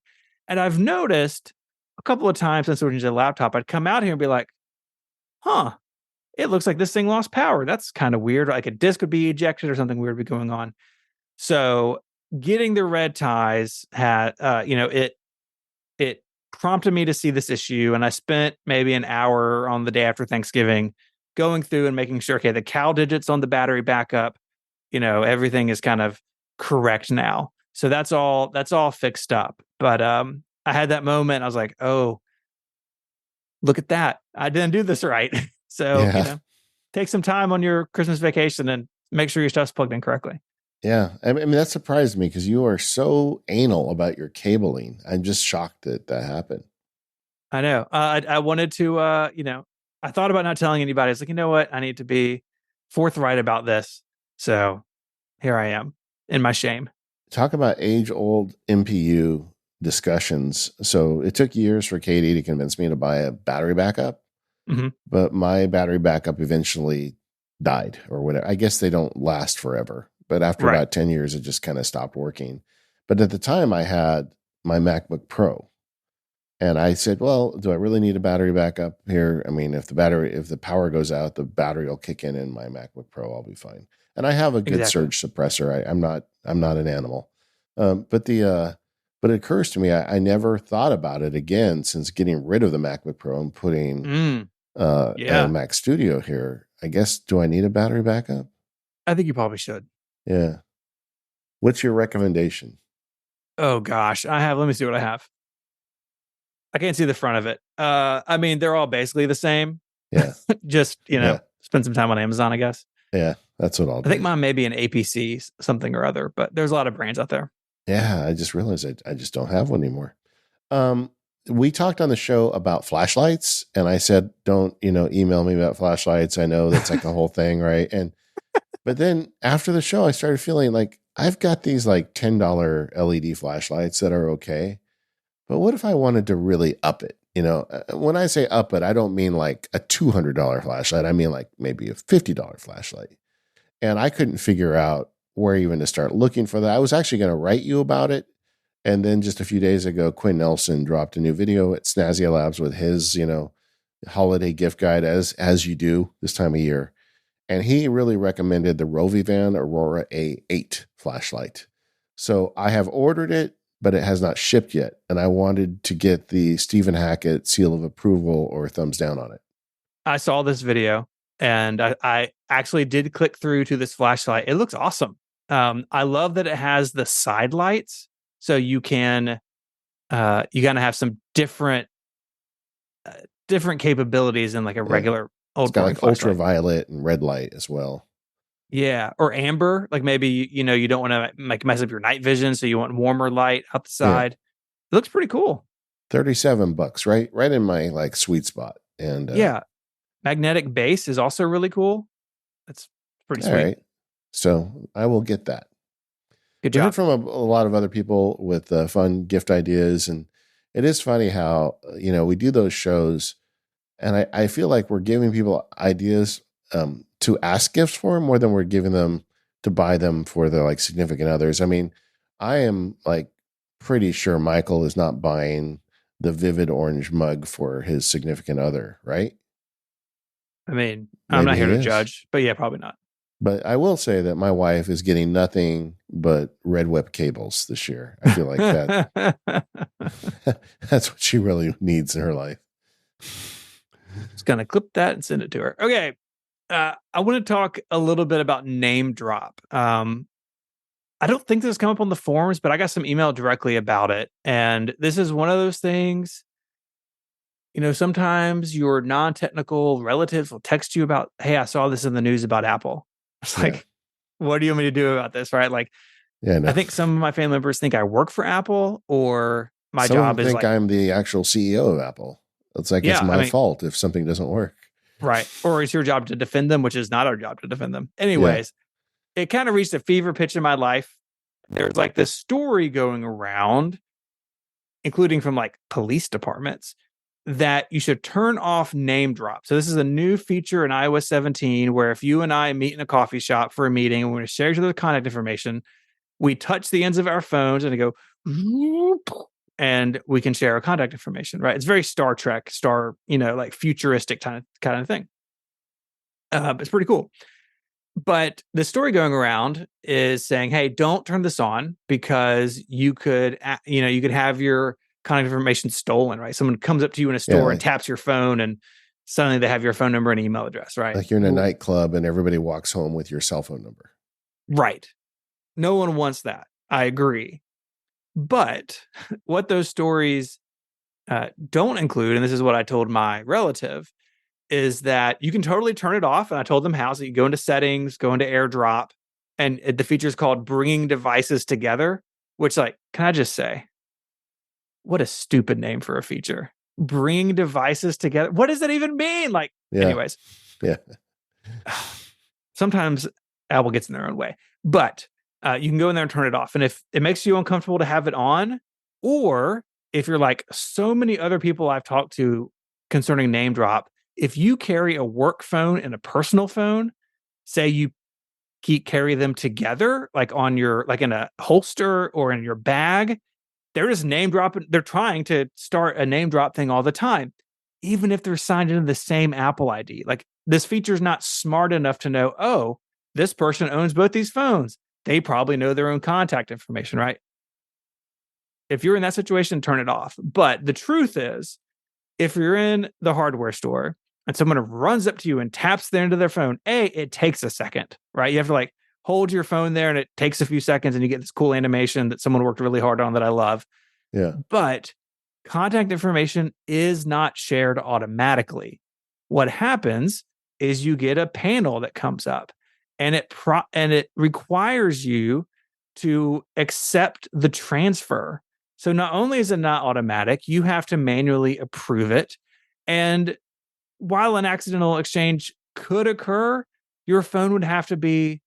And I've noticed a couple of times since switching to the laptop, I'd come out here and be like, huh, it looks like this thing lost power. That's kind of weird. Like a disk would be ejected or something weird would be going on. So getting the red ties had, it prompted me to see this issue. And I spent maybe an hour on the day after Thanksgiving going through and making sure, okay, the CalDigit's on the battery backup, everything is kind of correct now. So that's all fixed up. But I had that moment. I was like, oh, look at that. I didn't do this right. So, take some time on your Christmas vacation and make sure your stuff's plugged in correctly. Yeah. I mean, that surprised me because you are so anal about your cabling. I'm just shocked that happened. I know. I wanted to, I thought about not telling anybody. It's like, you know what? I need to be forthright about this. So here I am in my shame. Talk about age-old MPU discussions. So it took years for Katie to convince me to buy a battery backup, but my battery backup eventually died or whatever. I guess they don't last forever, but after about 10 years, it just kind of stopped working. But at the time I had my MacBook Pro and I said, well, do I really need a battery backup here? I mean, if the power goes out, the battery will kick in my MacBook Pro, I'll be fine. And I have a good surge suppressor. I'm not an animal. But it occurs to me, I never thought about it again since getting rid of the MacBook Pro and putting a Mac Studio here. I guess, do I need a battery backup? I think you probably should. Yeah. What's your recommendation? Oh gosh, let me see what I have. I can't see the front of it. I mean, they're all basically the same. Yeah. Just, spend some time on Amazon, I guess. Yeah, that's what I'll do. I think mine may be an APC something or other, but there's a lot of brands out there. Yeah, I just realized I just don't have one anymore. We talked on the show about flashlights, and I said, don't, email me about flashlights. I know that's like a whole thing, right? But then after the show, I started feeling like I've got these like $10 LED flashlights that are okay. But what if I wanted to really up it? When I say up it, I don't mean like a $200 flashlight. I mean like maybe a $50 flashlight. And I couldn't figure out where even to start looking for that. I was actually going to write you about it. And then just a few days ago, Quinn Nelson dropped a new video at Snazia Labs with his, holiday gift guide as you do this time of year. And he really recommended the Rovivan Aurora A8 flashlight. So I have ordered it, but it has not shipped yet. And I wanted to get the Stephen Hackett seal of approval or thumbs down on it. I saw this video and I actually did click through to this flashlight. It looks awesome. I love that it has the side lights. So you can, you gotta have some different capabilities than like a regular old. It's got like ultraviolet and red light as well. Yeah, or amber. Like maybe you don't want to like mess up your night vision, so you want warmer light out the side. It looks pretty cool. $37, right in my like sweet spot. And magnetic base is also really cool. That's pretty sweet. All right, so I will get that. Good I've heard job. from a lot of other people with fun gift ideas, and it is funny how we do those shows, and I feel like we're giving people ideas to ask gifts for more than we're giving them to buy them for their like significant others. I mean, I am like pretty sure Michael is not buying the vivid orange mug for his significant other, right? I mean, I'm Maybe not here he to is. judge, but yeah, probably not. But I will say that my wife is getting nothing but Red Whip cables this year. I feel like that's what she really needs in her life. Just gonna clip that and send it to her. Okay. I want to talk a little bit about name drop. I don't think this has come up on the forums, but I got some email directly about it. And this is one of those things, sometimes your non-technical relatives will text you about, hey, I saw this in the news about Apple. It's Yeah. like, what do you want me to do about this? Right. Like, Yeah, no. I think some of my family members think I work for Apple or my Some of job them is think like, I'm the actual CEO of Apple. It's like it's yeah, I my mean, fault if something doesn't work. right. Or it's your job to defend them, which is not our job to defend them. Yeah. Anyways, it kind of reached a fever pitch in my life. There's like this story going around, including from like police departments, that you should turn off name drop. So this is a new feature in iOS 17 where if you and I meet in a coffee shop for a meeting and we're going to share each other's contact information, we touch the ends of our phones and they go and we can share our contact information, right? It's very Star Trek, like futuristic kind of thing. It's pretty cool. But the story going around is saying, hey, don't turn this on because you could have your contact information stolen, right? Someone comes up to you in a store and taps your phone and suddenly they have your phone number and email address, right? Like you're in a nightclub and everybody walks home with your cell phone number. Right. No one wants that. I agree. But what those stories don't include, and this is what I told my relative, is that you can totally turn it off. And I told them how. So you go into settings, go into AirDrop, and the feature is called bringing devices together, which, like, can I just say, what a stupid name for a feature. Bring devices together. What does that even mean? Like, anyways. Yeah. Sometimes Apple gets in their own way. But you can go in there and turn it off. And if it makes you uncomfortable to have it on, or if you're like so many other people I've talked to concerning name drop, if you carry a work phone and a personal phone, say you carry them together, like on your, like in a holster or in your bag, they're just name dropping. They're trying to start a name drop thing all the time, even if they're signed into the same Apple ID. Like this feature is not smart enough to know, oh, this person owns both these phones. They probably know their own contact information, right? If you're in that situation, turn it off. But the truth is, if you're in the hardware store and someone runs up to you and taps the end of their phone, it takes a second, right? You have to like hold your phone there and it takes a few seconds and you get this cool animation that someone worked really hard on that I love. Yeah. But contact information is not shared automatically. What happens is you get a panel that comes up and it requires you to accept the transfer. So not only is it not automatic, you have to manually approve it. And while an accidental exchange could occur, your phone would have to be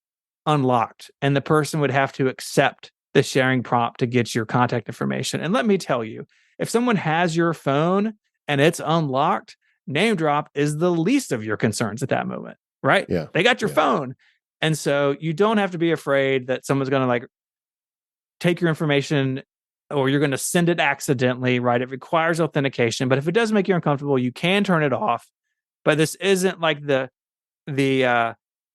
unlocked and the person would have to accept the sharing prompt to get your contact information. And let me tell you, if someone has your phone and it's unlocked, name drop is the least of your concerns at that moment, right? Yeah. They got your phone. And so you don't have to be afraid that someone's going to like take your information or you're going to send it accidentally, right? It requires authentication, but if it does make you uncomfortable, you can turn it off. But this isn't like the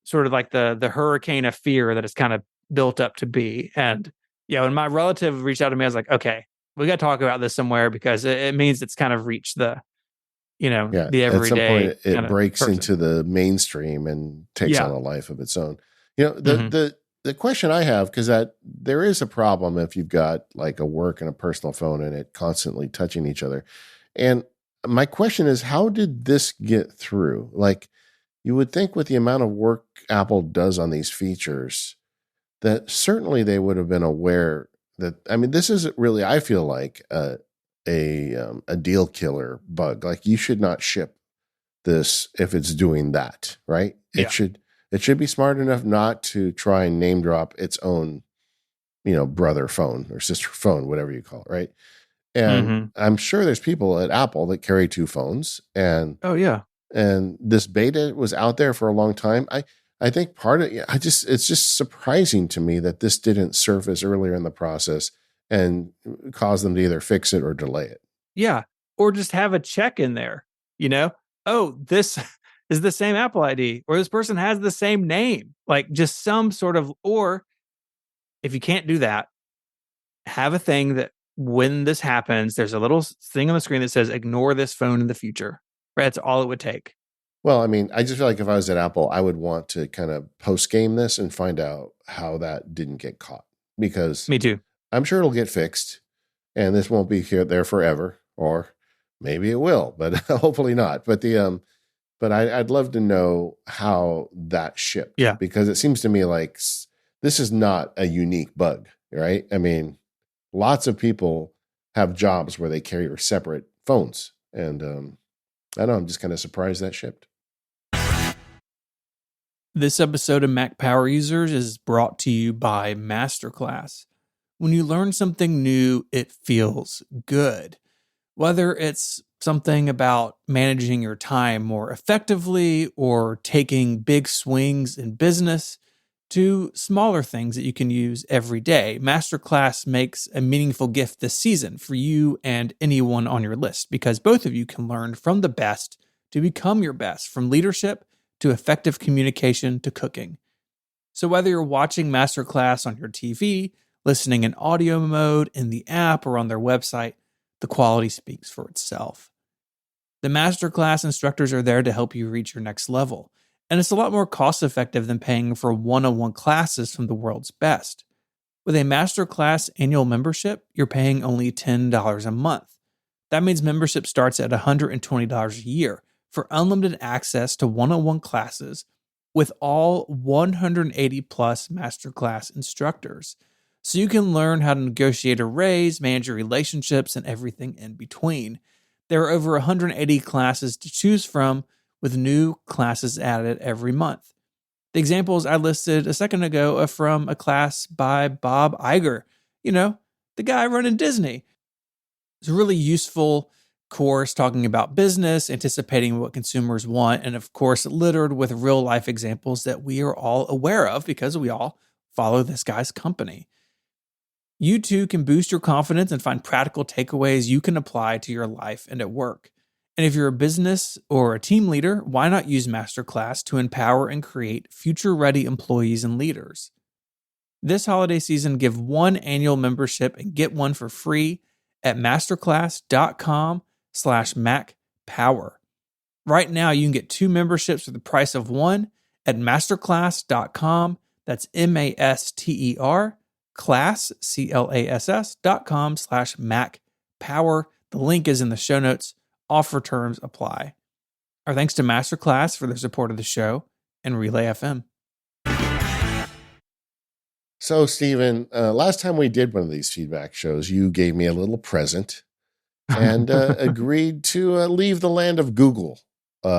sort of like the hurricane of fear that it's kind of built up to be. And yeah, when my relative reached out to me, I was like, okay, we got to talk about this somewhere because it means it's kind of reached the everyday. At some point, it breaks person into the mainstream and takes on a life of its own. The question I have, because that there is a problem if you've got like a work and a personal phone and it constantly touching each other. And my question is, how did this get through? Like, you would think with the amount of work Apple does on these features, that certainly they would have been aware that, I mean, this isn't really, I feel like a deal killer bug. Like you should not ship this if it's doing that, right? Yeah. It should be smart enough not to try and name drop its own, brother phone or sister phone, whatever you call it, right? And Mm-hmm. I'm sure there's people at Apple that carry two phones, and Oh yeah. this beta was out there for a long time. I think part of it's just surprising to me that this didn't surface earlier in the process and cause them to either fix it or delay it. Yeah. Or just have a check in there, oh, this is the same Apple ID, or this person has the same name, like just some sort of, or if you can't do that, have a thing that when this happens, there's a little thing on the screen that says, ignore this phone in the future. Right? That's all it would take. Well, I mean, I just feel like if I was at Apple, I would want to kind of post game this and find out how that didn't get caught, because Me too. I'm sure it'll get fixed and this won't be there forever, or maybe it will, but hopefully not. But but I'd love to know how that shipped. Yeah. Because it seems to me like this is not a unique bug, right? I mean, lots of people have jobs where they carry separate phones. And I don't know, I'm just kind of surprised that shipped. This episode of Mac Power Users is brought to you by Masterclass. When you learn something new, it feels good. Whether it's something about managing your time more effectively or taking big swings in business to smaller things that you can use every day, Masterclass makes a meaningful gift this season for you and anyone on your list, because both of you can learn from the best to become your best, from leadership to effective communication to cooking. So whether you're watching Masterclass on your TV, listening in audio mode, in the app, or on their website, the quality speaks for itself. The Masterclass instructors are there to help you reach your next level, and it's a lot more cost-effective than paying for one-on-one classes from the world's best. With a Masterclass annual membership, you're paying only $10 a month. That means membership starts at $120 a year for unlimited access to one-on-one classes with all 180 plus Masterclass instructors. So you can learn how to negotiate a raise, manage your relationships, and everything in between. There are over 180 classes to choose from, with new classes added every month. The examples I listed a second ago are from a class by Bob Iger, the guy running Disney. It's a really useful course talking about business, anticipating what consumers want, and of course, littered with real life examples that we are all aware of because we all follow this guy's company. You too can boost your confidence and find practical takeaways you can apply to your life and at work. And if you're a business or a team leader, why not use Masterclass to empower and create future-ready employees and leaders? This holiday season, give one annual membership and get one for free at masterclass.com/MacPower. Right now, you can get two memberships for the price of one at masterclass.com. That's MASTER class, CLASS.com/MacPower. The link is in the show notes. Offer terms apply. Our thanks to Masterclass for their support of the show and Relay FM. So, Stephen, last time we did one of these feedback shows, you gave me a little present and agreed to leave the land of Google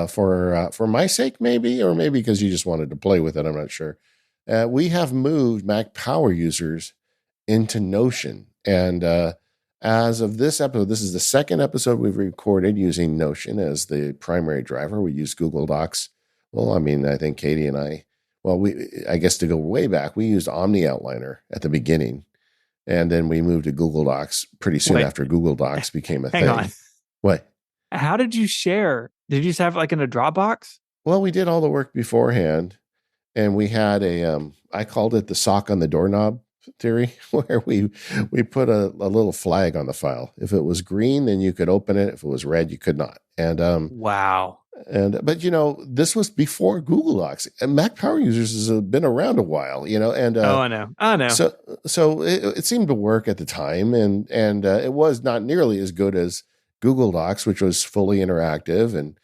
for my sake, maybe, or maybe because you just wanted to play with it. I'm not sure. We have moved Mac Power Users into Notion. And as of this episode, this is the second episode we've recorded using Notion as the primary driver. We use Google Docs. Well, I mean, I think Katie and I guess to go way back, we used Omni Outliner at the beginning. And then we moved to Google Docs pretty soon after Google Docs became a thing. Hang on. What? How did you share? Did you just have like in a Dropbox? Well, we did all the work beforehand. And we had I called it the sock on the doorknob theory, where we put a little flag on the file. If it was green, then you could open it. If it was red, you could not. And wow. But this was before Google Docs. And Mac Power Users has been around a while, and I know. So it seemed to work at the time, and it was not nearly as good as Google Docs, which was fully interactive and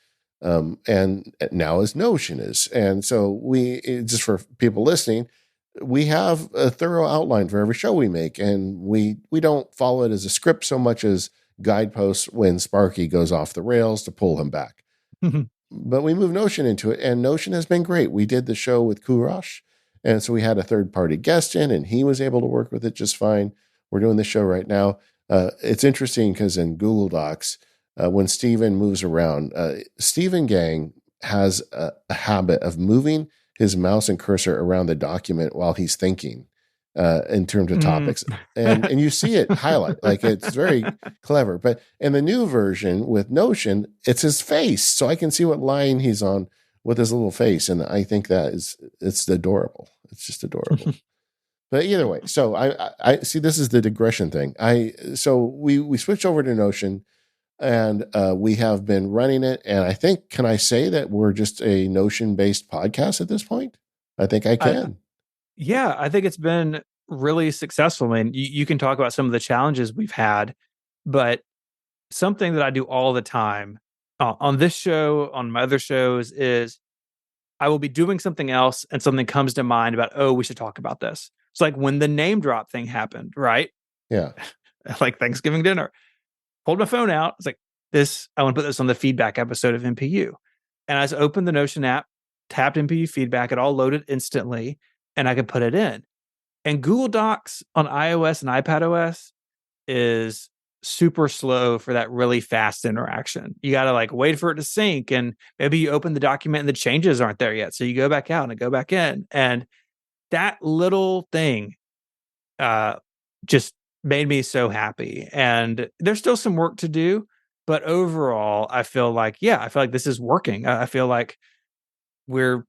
now as Notion is. And so just for people listening, we have a thorough outline for every show we make, and we don't follow it as a script so much as guideposts when Sparky goes off the rails to pull him back. But we moved Notion into it, and Notion has been great. We did the show with Kurash, And so we had a third-party guest in, and he was able to work with it just fine. We're doing this show right now. It's interesting because in Google Docs, when Stephen moves around, Stephen Gang has a habit of moving his mouse and cursor around the document while he's thinking in terms of topics. And you see it highlight, like it's very clever. But in the new version with Notion, it's his face. So I can see what line he's on with his little face. And I think it's adorable. It's just adorable. But either way, so I see this is the digression thing. So we switched over to Notion, and we have been running it. And I think, can I say that we're just a Notion-based podcast at this point? I think I can. Yeah, I think it's been really successful. I mean, you can talk about some of the challenges we've had, but something that I do all the time on this show, on my other shows, is I will be doing something else and something comes to mind about, oh, we should talk about this. It's like when the name drop thing happened, right? Yeah. Like Thanksgiving dinner. Pulled my phone out. It's like, I want to put this on the feedback episode of MPU. And I just opened the Notion app, tapped MPU feedback, it all loaded instantly, and I could put it in. And Google Docs on iOS and iPadOS is super slow for that really fast interaction. You got to like wait for it to sync, and maybe you open the document and the changes aren't there yet. So you go back out and go back in. And that little thing just made me so happy. And there's still some work to do, but overall, I feel like this is working. I feel like we're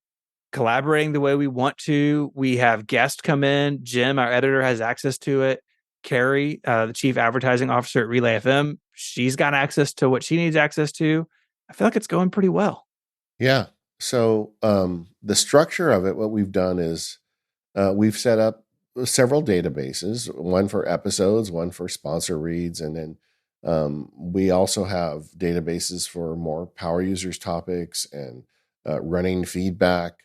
collaborating the way we want to. We have guests come in. Jim, our editor, has access to it. Carrie, the chief advertising officer at Relay FM, she's got access to what she needs access to. I feel like it's going pretty well. Yeah. So the structure of it, what we've done is we've set up several databases, one for episodes, one for sponsor reads, and then we also have databases for more power users topics and running feedback,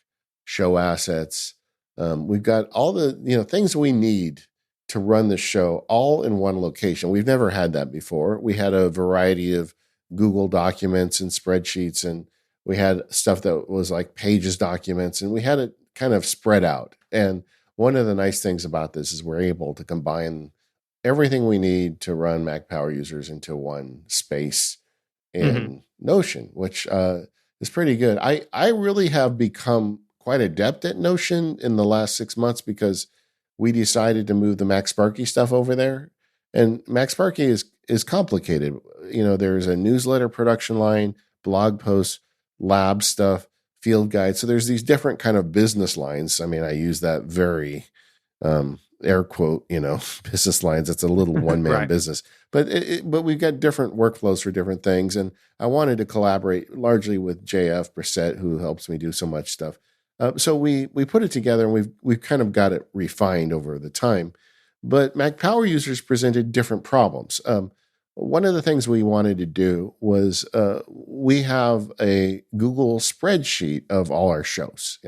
show assets. We've got all the things we need to run the show all in one location. We've never had that before. We had a variety of Google documents and spreadsheets, and we had stuff that was like Pages documents, and we had it kind of spread out. And one of the nice things about this is we're able to combine everything we need to run Mac Power Users into one space in Notion, which is pretty good. I really have become quite adept at Notion in the last 6 months because we decided to move the MacSparky stuff over there. And MacSparky is complicated. There's a newsletter production line, blog posts, lab stuff, field guides. So there's these different kind of business lines. I mean, I use that very air quote, business lines. It's a little one-man right. business. But we've got different workflows for different things. And I wanted to collaborate largely with JF Brissett, who helps me do so much stuff. So we put it together, and we've kind of got it refined over the time. But Mac Power Users presented different problems. One of the things we wanted to do was we have a Google spreadsheet of all our shows.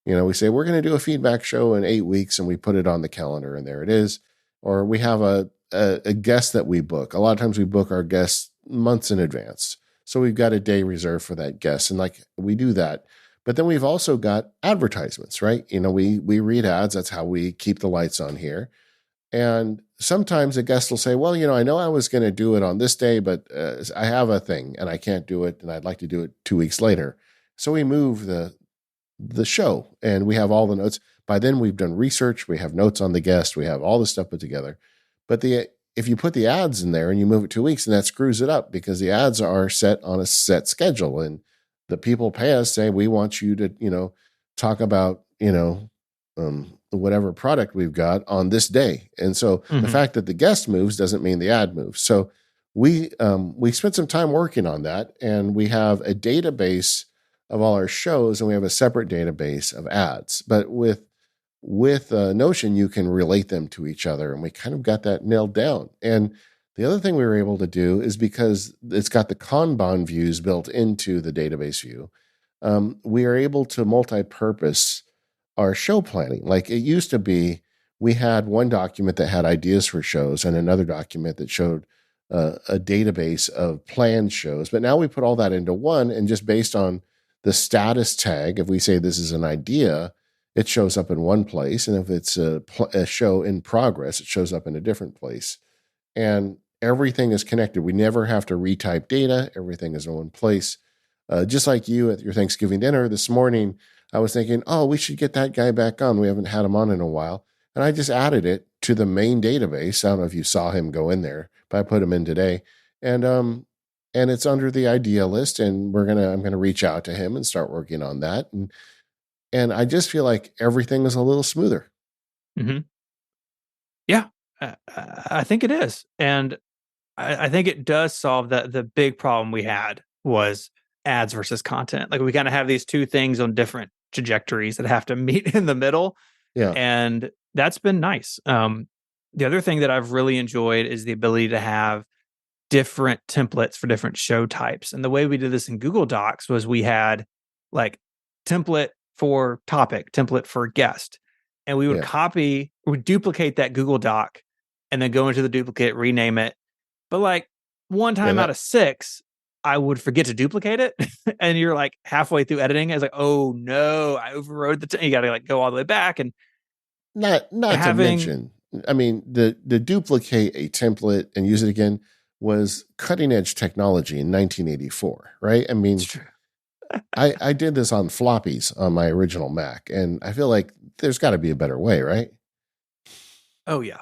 We say we're going to do a feedback show in 8 weeks, and we put it on the calendar, and there it is. Or we have a guest that we book. A lot of times we book our guests months in advance. So we've got a day reserved for that guest, and we do that. But then we've also got advertisements, right? We read ads. That's how we keep the lights on here. And sometimes a guest will say, well, I know I was going to do it on this day, but I have a thing and I can't do it, and I'd like to do it 2 weeks later. So we move the show, and we have all the notes. By then we've done research. We have notes on the guest. We have all this stuff put together. But if you put the ads in there and you move it 2 weeks, and that screws it up because the ads are set on a set schedule, and the people pay us say, we want you to, talk about, whatever product we've got on this day. And so the fact that the guest moves doesn't mean the ad moves. So we spent some time working on that, and we have a database of all our shows, and we have a separate database of ads. But with Notion, you can relate them to each other, and we kind of got that nailed down. And the other thing we were able to do is because it's got the Kanban views built into the database view, we are able to multi-purpose our show planning. Like it used to be, we had one document that had ideas for shows and another document that showed a database of planned shows. But now we put all that into one, and just based on the status tag, if we say this is an idea, it shows up in one place. And if it's a show in progress, it shows up in a different place. And everything is connected. We never have to retype data. Everything is in one place. Just like you at your Thanksgiving dinner this morning, I was thinking, oh, we should get that guy back on. We haven't had him on in a while. And I just added it to the main database. I don't know if you saw him go in there, but I put him in today. And it's under the idea list, and I'm gonna reach out to him and start working on that. And I just feel like everything is a little smoother. Mm-hmm. Yeah, I think it is. And I think it does solve the big problem we had was ads versus content. Like we kind of have these two things on different trajectories that have to meet in the middle. Yeah. And that's been nice. The other thing that I've really enjoyed is the ability to have different templates for different show types. And the way we did this in Google Docs was we had like template for topic, template for guest. And we would duplicate that Google Doc and then go into the duplicate, rename it. But like one time out of 6, I would forget to duplicate it. And you're like halfway through editing. I was like, oh no, I overrode you got to like go all the way back. And not to mention, I mean, the duplicate a template and use it again was cutting edge technology in 1984, right? I mean, I did this on floppies on my original Mac, and I feel like there's got to be a better way, right? Oh yeah.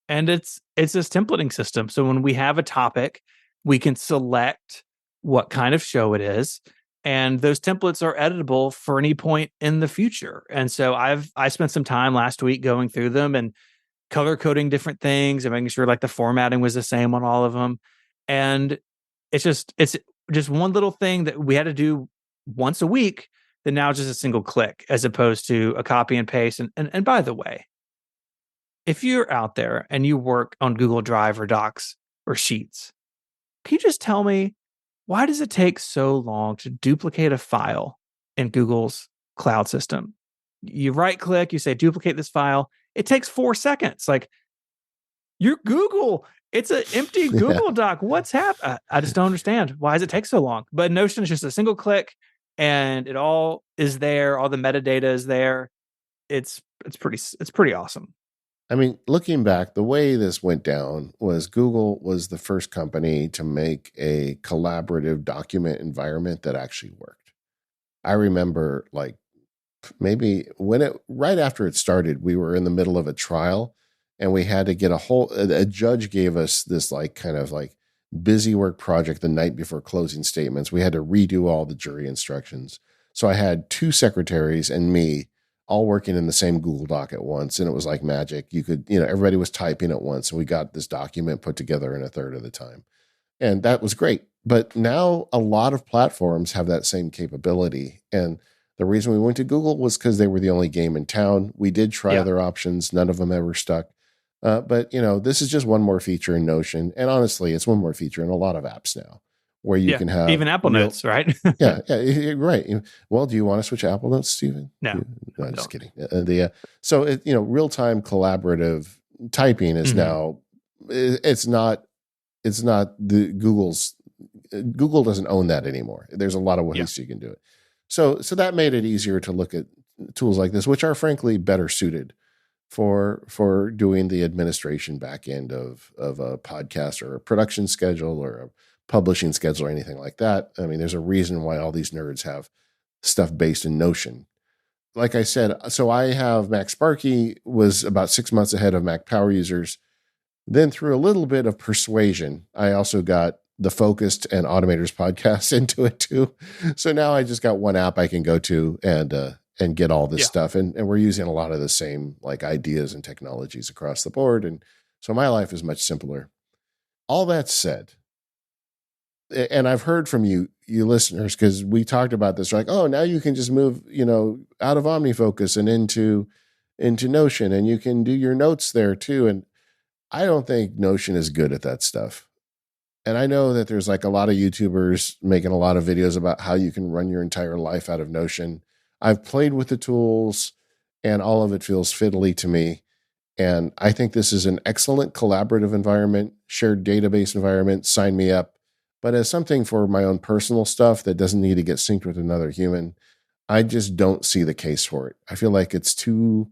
And it's this templating system. So when we have a topic, we can select what kind of show it is, and those templates are editable for any point in the future. And so I spent some time last week going through them and color coding different things and making sure like the formatting was the same on all of them. And it's just one little thing that we had to do once a week that now just a single click as opposed to a copy and paste. And by the way, if you're out there and you work on Google Drive or Docs or Sheets, can you just tell me, why does it take so long to duplicate a file in Google's cloud system? You right click, you say duplicate this file. It takes 4 seconds. Like, you're Google. It's an empty Google Doc. What's happening? I just don't understand. Why does it take so long? But Notion is just a single click and it all is there. All the metadata is there. It's pretty awesome. I mean, looking back, the way this went down was Google was the first company to make a collaborative document environment that actually worked. I remember like maybe right after it started, we were in the middle of a trial and we had to get a judge gave us this like kind of like busy work project the night before closing statements. We had to redo all the jury instructions. So I had 2 secretaries and me all working in the same Google Doc at once. And it was like magic. You could, everybody was typing at once. And we got this document put together in a third of the time. And that was great. But now a lot of platforms have that same capability. And the reason we went to Google was because they were the only game in town. We did try other options. None of them ever stuck. But, this is just one more feature in Notion. And honestly, it's one more feature in a lot of apps now where you can have even Apple Notes, right? yeah, right. Well, do you want to switch to Apple Notes, Stephen? No, just kidding. So real-time collaborative typing is now, it's not the Google doesn't own that anymore. There's a lot of ways you can do it. So that made it easier to look at tools like this, which are frankly better suited for doing the administration back end of a podcast or a production schedule or a publishing schedule or anything like that. I mean, there's a reason why all these nerds have stuff based in Notion. Like I said, so I have MacSparky was about 6 months ahead of Mac Power Users. Then through a little bit of persuasion, I also got the Focused and Automators podcast into it too. So now I just got one app I can go to and get all this stuff. And we're using a lot of the same like ideas and technologies across the board. And so my life is much simpler. All that said, and I've heard from you listeners, because we talked about this, like, oh, now you can just move, out of OmniFocus and into Notion, and you can do your notes there too. And I don't think Notion is good at that stuff. And I know that there's like a lot of YouTubers making a lot of videos about how you can run your entire life out of Notion. I've played with the tools and all of it feels fiddly to me. And I think this is an excellent collaborative environment, shared database environment, sign me up. But as something for my own personal stuff that doesn't need to get synced with another human, I just don't see the case for it. I feel like it's too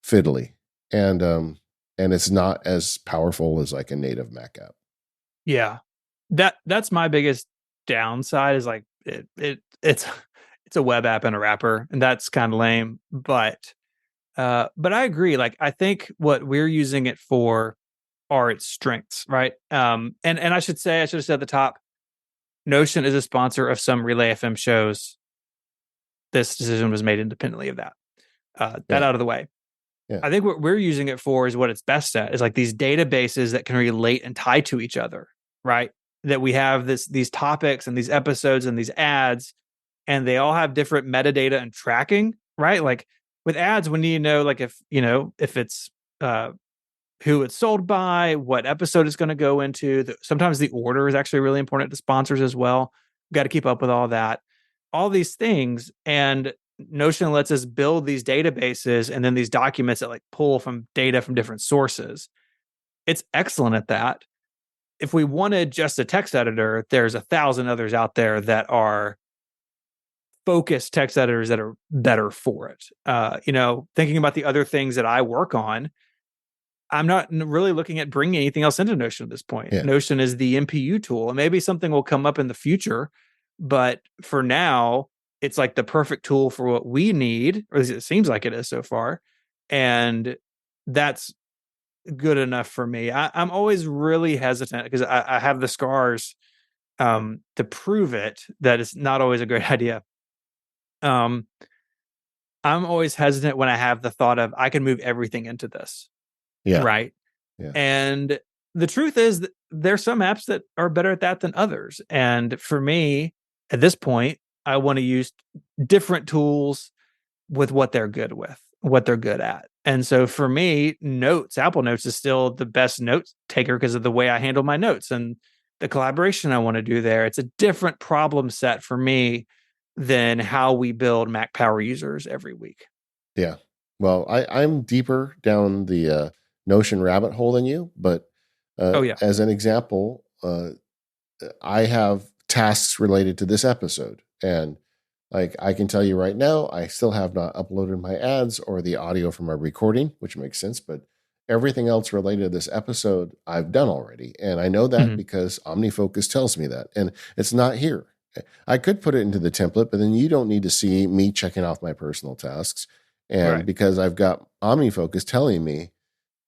fiddly, and it's not as powerful as like a native Mac app. Yeah. That's my biggest downside is like it's it's a web app and a wrapper, and that's kind of lame. But I agree. Like I think what we're using it for are its strengths, right? And I should say, I should have said at the top, Notion is a sponsor of some Relay FM shows. This decision was made independently of that. That Yeah. out of the way. Yeah. I think what we're using it for is what it's best at, is like these databases that can relate and tie to each other, right? That we have these topics and these episodes and these ads, and they all have different metadata and tracking, right? Like with ads, we need to know, like if it's who it's sold by, what episode it's going to go into. Sometimes the order is actually really important to sponsors as well. We've got to keep up with all that, all these things. And Notion lets us build these databases and then these documents that like pull from data from different sources. It's excellent at that. If we wanted just a text editor, there's 1,000 others out there that are focused text editors that are better for it. Thinking about the other things that I work on, I'm not really looking at bringing anything else into Notion at this point. Yeah. Notion is the MPU tool, and maybe something will come up in the future. But for now, it's like the perfect tool for what we need, or it seems like it is so far. And that's good enough for me. I'm always really hesitant because I have the scars to prove it that it's not always a great idea. I'm always hesitant when I have the thought of I can move everything into this. Yeah. Right. Yeah. And the truth is that there's some apps that are better at that than others. And for me, at this point, I want to use different tools with what they're good with, what they're good at. And so for me, Notes, Apple Notes is still the best note taker because of the way I handle my notes and the collaboration I want to do there. It's a different problem set for me than how we build Mac Power users every week. Yeah. Well, I'm deeper down the Notion rabbit hole than you, but as an example, I have tasks related to this episode, and like I can tell you right now, I still have not uploaded my ads or the audio from my recording, which makes sense, but everything else related to this episode I've done already, and I know that because OmniFocus tells me that, and it's not here. I could put it into the template, but then you don't need to see me checking off my personal tasks. And because I've got OmniFocus telling me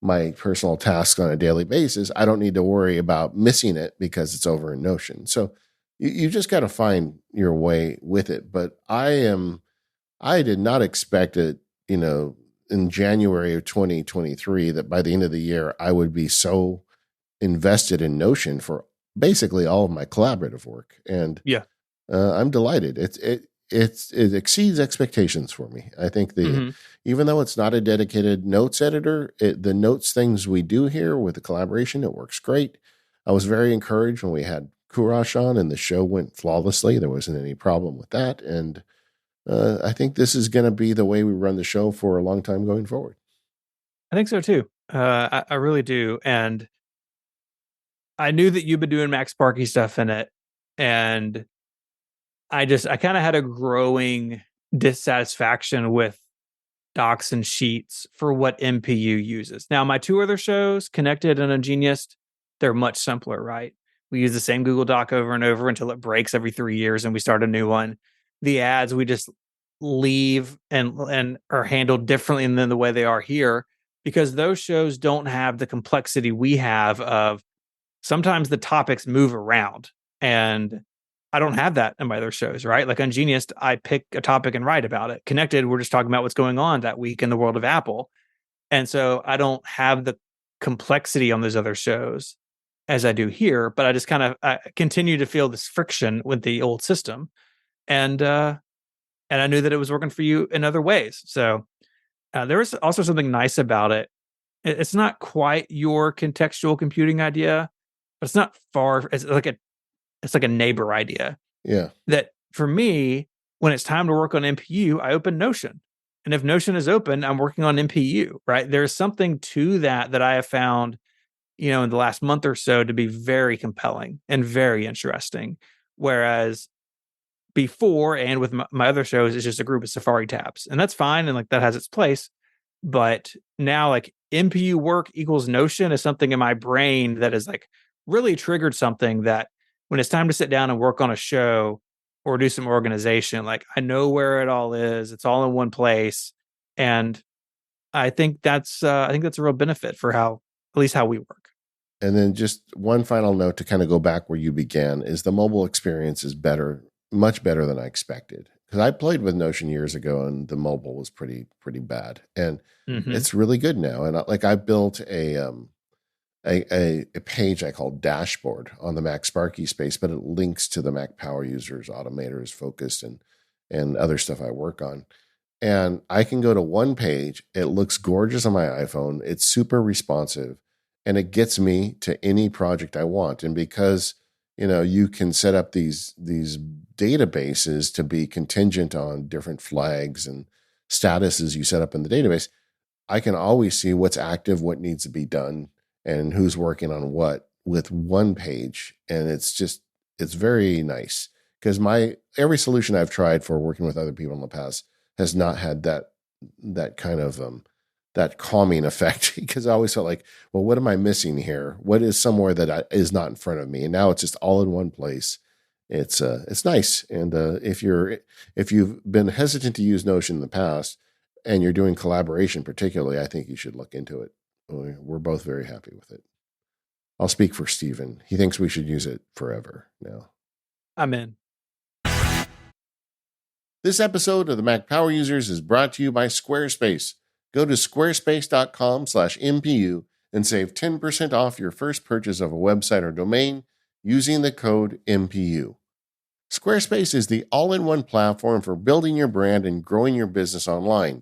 my personal tasks on a daily basis, I don't need to worry about missing it because it's over in Notion. So you just got to find your way with it. But I did not expect it, in January of 2023, that by the end of the year, I would be so invested in Notion for basically all of my collaborative work. And I'm delighted. It exceeds expectations for me. I think even though it's not a dedicated notes editor, the notes things we do here with the collaboration, it works great. I was very encouraged when we had Kurash on and the show went flawlessly. There wasn't any problem with that. And I think this is going to be the way we run the show for a long time going forward. I think so too. I really do. And I knew that you've been doing MacSparky stuff in it. And I kind of had a growing dissatisfaction with docs and sheets for what MPU uses. Now, my two other shows, Connected and Ungenius, they're much simpler, right? We use the same Google Doc over and over until it breaks every 3 years and we start a new one. The ads, we just leave and are handled differently than the way they are here because those shows don't have the complexity we have of sometimes the topics move around, and I don't have that in my other shows, right? Like Ungenius, I pick a topic and write about it. Connected, we're just talking about what's going on that week in the world of Apple. And so I don't have the complexity on those other shows as I do here, but I just kind of continue to feel this friction with the old system. And I knew that it was working for you in other ways. So there was also something nice about it. It's not quite your contextual computing idea, but it's not far. It's like a neighbor idea. Yeah. That for me, when it's time to work on MPU, I open Notion. And if Notion is open, I'm working on MPU, right? There's something to that I have found, in the last month or so to be very compelling and very interesting. Whereas before, and with my other shows, it's just a group of Safari tabs, and that's fine, and like that has its place. But now, like MPU work equals Notion is something in my brain that has like really triggered something that when it's time to sit down and work on a show or do some organization, like I know where it all is. It's all in one place, and I think that's a real benefit for how at least how we work. And then just one final note to kind of go back where you began is the mobile experience is better, much better than I expected. Because I played with Notion years ago and the mobile was pretty bad. And it's really good now. And I built a page I call Dashboard on the Mac Sparky space, but it links to the Mac Power Users, Automators, Focus, and other stuff I work on. And I can go to one page. It looks gorgeous on my iPhone. It's super responsive, and it gets me to any project I want. And because you can set up these databases to be contingent on different flags and statuses you set up in the database, I can always see what's active, what needs to be done, and who's working on what with one page. And it's very nice because every solution I've tried for working with other people in the past has not had that kind of that calming effect, because I always felt like, well, what am I missing here? What is somewhere that is not in front of me? And now it's just all in one place. It's nice. And if you've been hesitant to use Notion in the past and you're doing collaboration particularly, I think you should look into it. We're both very happy with it. I'll speak for Steven. He thinks we should use it forever now. I'm in. This episode of the Mac Power Users is brought to you by Squarespace. Go to squarespace.com/MPU and save 10% off your first purchase of a website or domain using the code MPU. Squarespace is the all-in-one platform for building your brand and growing your business online.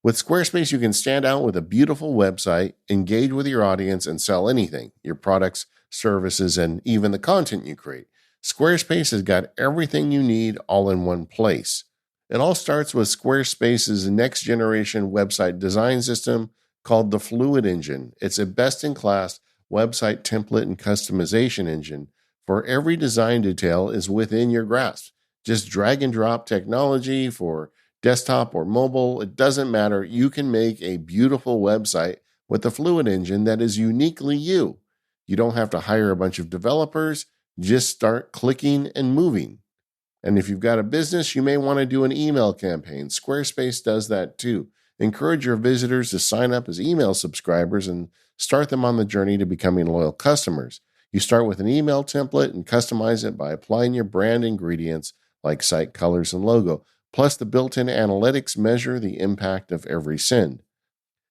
With Squarespace, you can stand out with a beautiful website, engage with your audience, and sell anything, your products, services, and even the content you create. Squarespace has got everything you need all in one place. It all starts with Squarespace's next-generation website design system called the Fluid Engine. It's a best-in-class website template and customization engine for every design detail is within your grasp. Just drag and drop technology for desktop or mobile. It doesn't matter. You can make a beautiful website with the Fluid Engine that is uniquely you. You don't have to hire a bunch of developers. Just start clicking and moving. And if you've got a business, you may want to do an email campaign. Squarespace does that too. Encourage your visitors to sign up as email subscribers and start them on the journey to becoming loyal customers. You start with an email template and customize it by applying your brand ingredients like site colors and logo. Plus, the built-in analytics measure the impact of every send.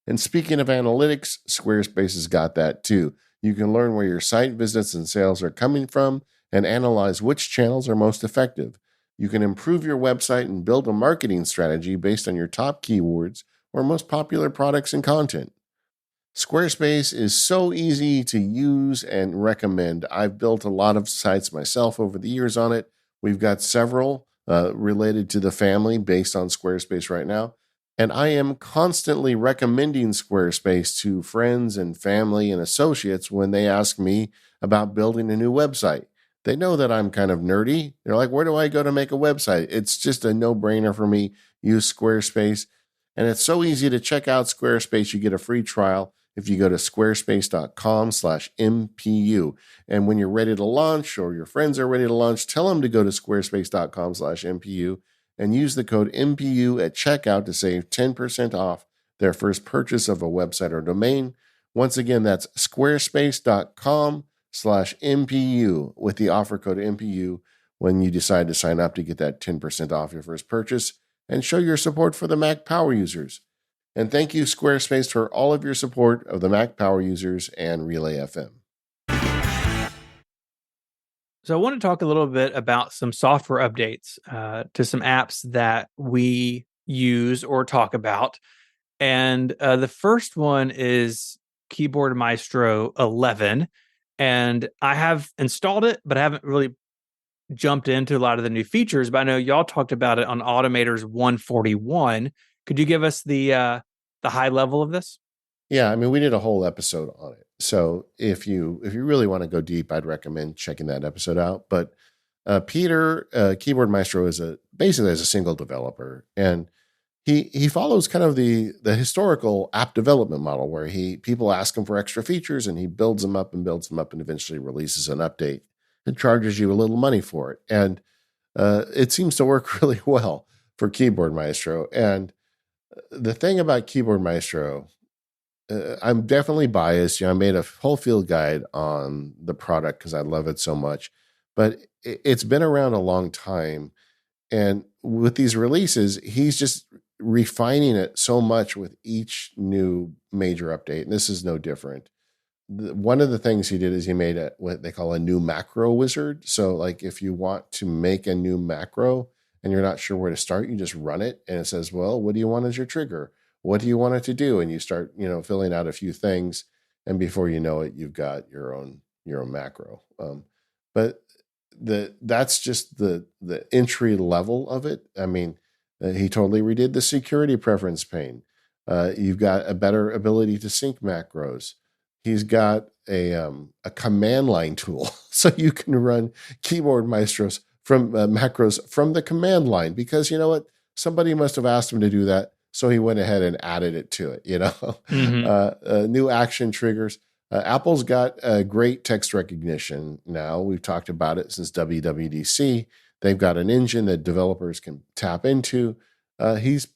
And speaking of analytics, Squarespace has got that too. You can learn where your site visits and sales are coming from and analyze which channels are most effective. You can improve your website and build a marketing strategy based on your top keywords or most popular products and content. Squarespace is so easy to use and recommend. I've built a lot of sites myself over the years on it. We've got several related to the family based on Squarespace right now. And I am constantly recommending Squarespace to friends and family and associates when they ask me about building a new website. They know that I'm kind of nerdy. They're like, where do I go to make a website? It's just a no-brainer for me. Use Squarespace. And it's so easy to check out Squarespace. You get a free trial if you go to squarespace.com/MPU. And when you're ready to launch or your friends are ready to launch, tell them to go to squarespace.com/MPU and use the code MPU at checkout to save 10% off their first purchase of a website or domain. Once again, that's squarespace.com/MPU with the offer code MPU when you decide to sign up to get that 10% off your first purchase and show your support for the Mac Power Users. And thank you, Squarespace, for all of your support of the Mac Power Users and Relay FM. So I want to talk a little bit about some software updates to some apps that we use or talk about. And the first one is Keyboard Maestro 11. And I have installed it, but I haven't really jumped into a lot of the new features. But I know y'all talked about it on Automators 141. Could you give us the high level of this? Yeah, I mean, we did a whole episode on it. So if you really want to go deep, I'd recommend checking that episode out. But Peter, Keyboard Maestro is basically as a single developer, and he follows kind of the historical app development model where people ask him for extra features and he builds them up and eventually releases an update and charges you a little money for it. And it seems to work really well for Keyboard Maestro. And the thing about Keyboard Maestro, I'm definitely biased. I made a whole field guide on the product because I love it so much, but it's been around a long time. And with these releases, he's just refining it so much with each new major update. And this is no different. One of the things he did is he made what they call a new macro wizard. So like if you want to make a new macro and you're not sure where to start, you just run it and it says, well, what do you want as your trigger? What do you want it to do? And you start, filling out a few things. And before you know it, you've got your own macro. But that's just the entry level of it. I mean, he totally redid the security preference pane. You've got a better ability to sync macros. He's got a command line tool, so you can run Keyboard Maestros from macros from the command line. Because you know what, somebody must have asked him to do that, so he went ahead and added it to it. Mm-hmm. New action triggers. Apple's got great text recognition now. We've talked about it since WWDC. They've got an engine that developers can tap into. He's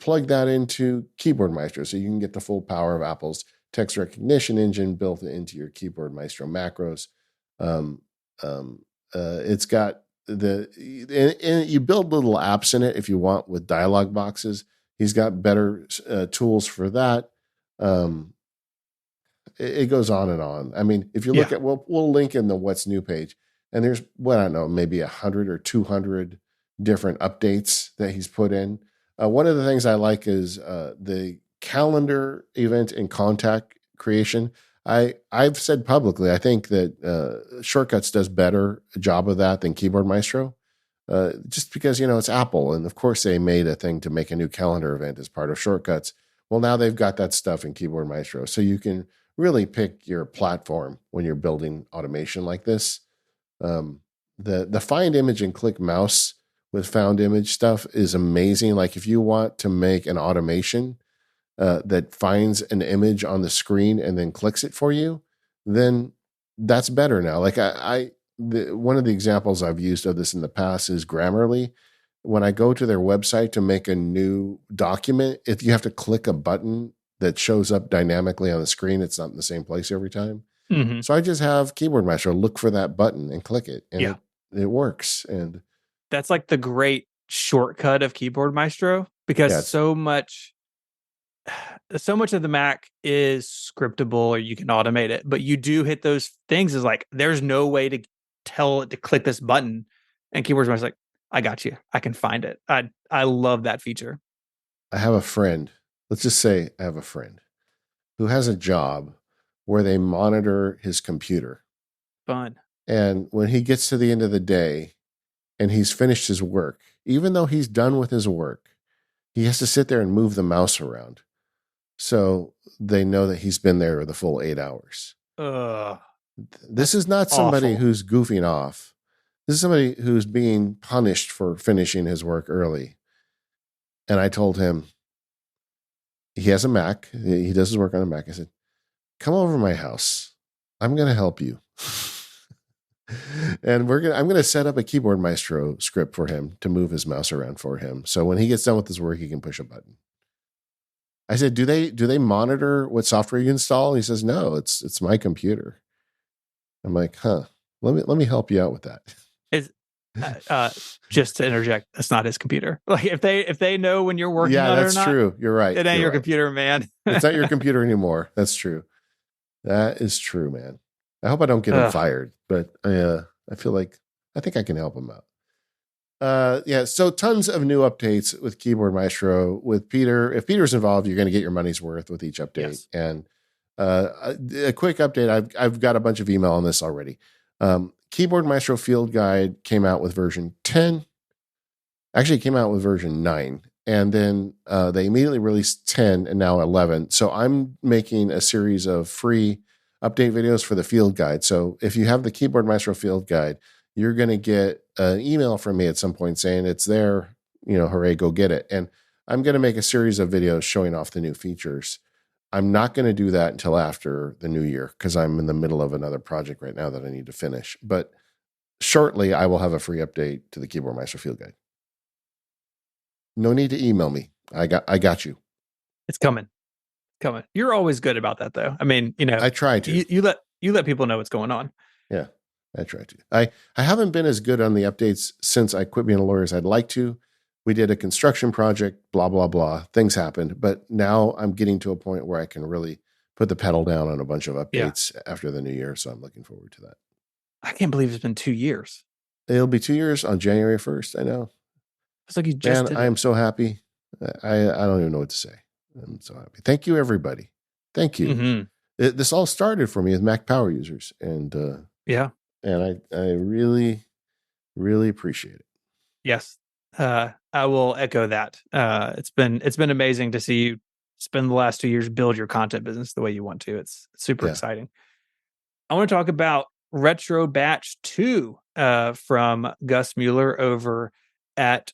plugged that into Keyboard Maestro, so you can get the full power of Apple's text recognition engine built into your Keyboard Maestro macros. It's got you build little apps in it if you want with dialog boxes. He's got better tools for that. It goes on and on. I mean, if you look at, we'll link in the What's New page, and there's, I don't know, maybe 100 or 200 different updates that he's put in. One of the things I like is the calendar event and contact creation. I've said publicly, I think that Shortcuts does better job of that than Keyboard Maestro, just because, it's Apple. And of course they made a thing to make a new calendar event as part of Shortcuts. Well, now they've got that stuff in Keyboard Maestro. So you can really pick your platform when you're building automation like this. The find image and click mouse with found image stuff is amazing. Like if you want to make an automation that finds an image on the screen and then clicks it for you, then that's better now. Like one of the examples I've used of this in the past is Grammarly. When I go to their website to make a new document, if you have to click a button that shows up dynamically on the screen, it's not in the same place every time. Mm-hmm. So I just have Keyboard Maestro look for that button and click it, and it works. And that's like the great shortcut of Keyboard Maestro, because so much of the Mac is scriptable or you can automate it, but you do hit those things is like, there's no way to tell it to click this button, and Keyboard Maestro's like, I got you. I can find it. I love that feature. I have a friend. Let's just say I have a friend who has a job where they monitor his computer. Fun. And when he gets to the end of the day and he's finished his work, even though he's done with his work, he has to sit there and move the mouse around. So they know that he's been there the full 8 hours. This is not somebody who's goofing off. This is somebody who's being punished for finishing his work early. And I told him, he has a Mac. He does his work on a Mac. I said, come over to my house. I'm going to help you. And I'm going to set up a Keyboard Maestro script for him to move his mouse around for him. So when he gets done with his work, he can push a button. I said, do they monitor what software you install? He says, no, it's my computer. I'm like, let me help you out with that. Just to interject, that's not his computer. Like if they know when you're working on it or not. Yeah, that's true. You're right. It ain't your computer, man. It's not your computer anymore. That's true. That is true, man. I hope I don't get him fired, but I feel like I think I can help him out. So tons of new updates with Keyboard Maestro with Peter. If Peter's involved, you're going to get your money's worth with each update. Yes. And a quick update. I've got a bunch of email on this already. Keyboard Maestro Field Guide came out with version 10. Actually, it came out with version 9. And then they immediately released 10 and now 11. So I'm making a series of free update videos for the Field Guide. So if you have the Keyboard Maestro Field Guide, you're going to get an email from me at some point saying it's there, hooray, go get it. And I'm going to make a series of videos showing off the new features. I'm not going to do that until after the new year because I'm in the middle of another project right now that I need to finish. But shortly, I will have a free update to the Keyboard Master Field Guide. No need to email me. I got you. It's coming. You're always good about that, though. I mean, I try to. You let people know what's going on. Yeah, I try to. I haven't been as good on the updates since I quit being a lawyer as I'd like to. We did a construction project, blah, blah, blah. Things happened. But now I'm getting to a point where I can really put the pedal down on a bunch of updates after the new year. So I'm looking forward to that. I can't believe it's been 2 years. It'll be 2 years on January 1st. I know. It's like you just did I am so happy. I don't even know what to say. I'm so happy. Thank you, everybody. Thank you. Mm-hmm. This all started for me with Mac Power users. And and I really, really appreciate it. Yes. I will echo that. It's been amazing to see you spend the last 2 years build your content business the way you want to. It's super exciting. I want to talk about Retro Batch 2 from Gus Mueller over at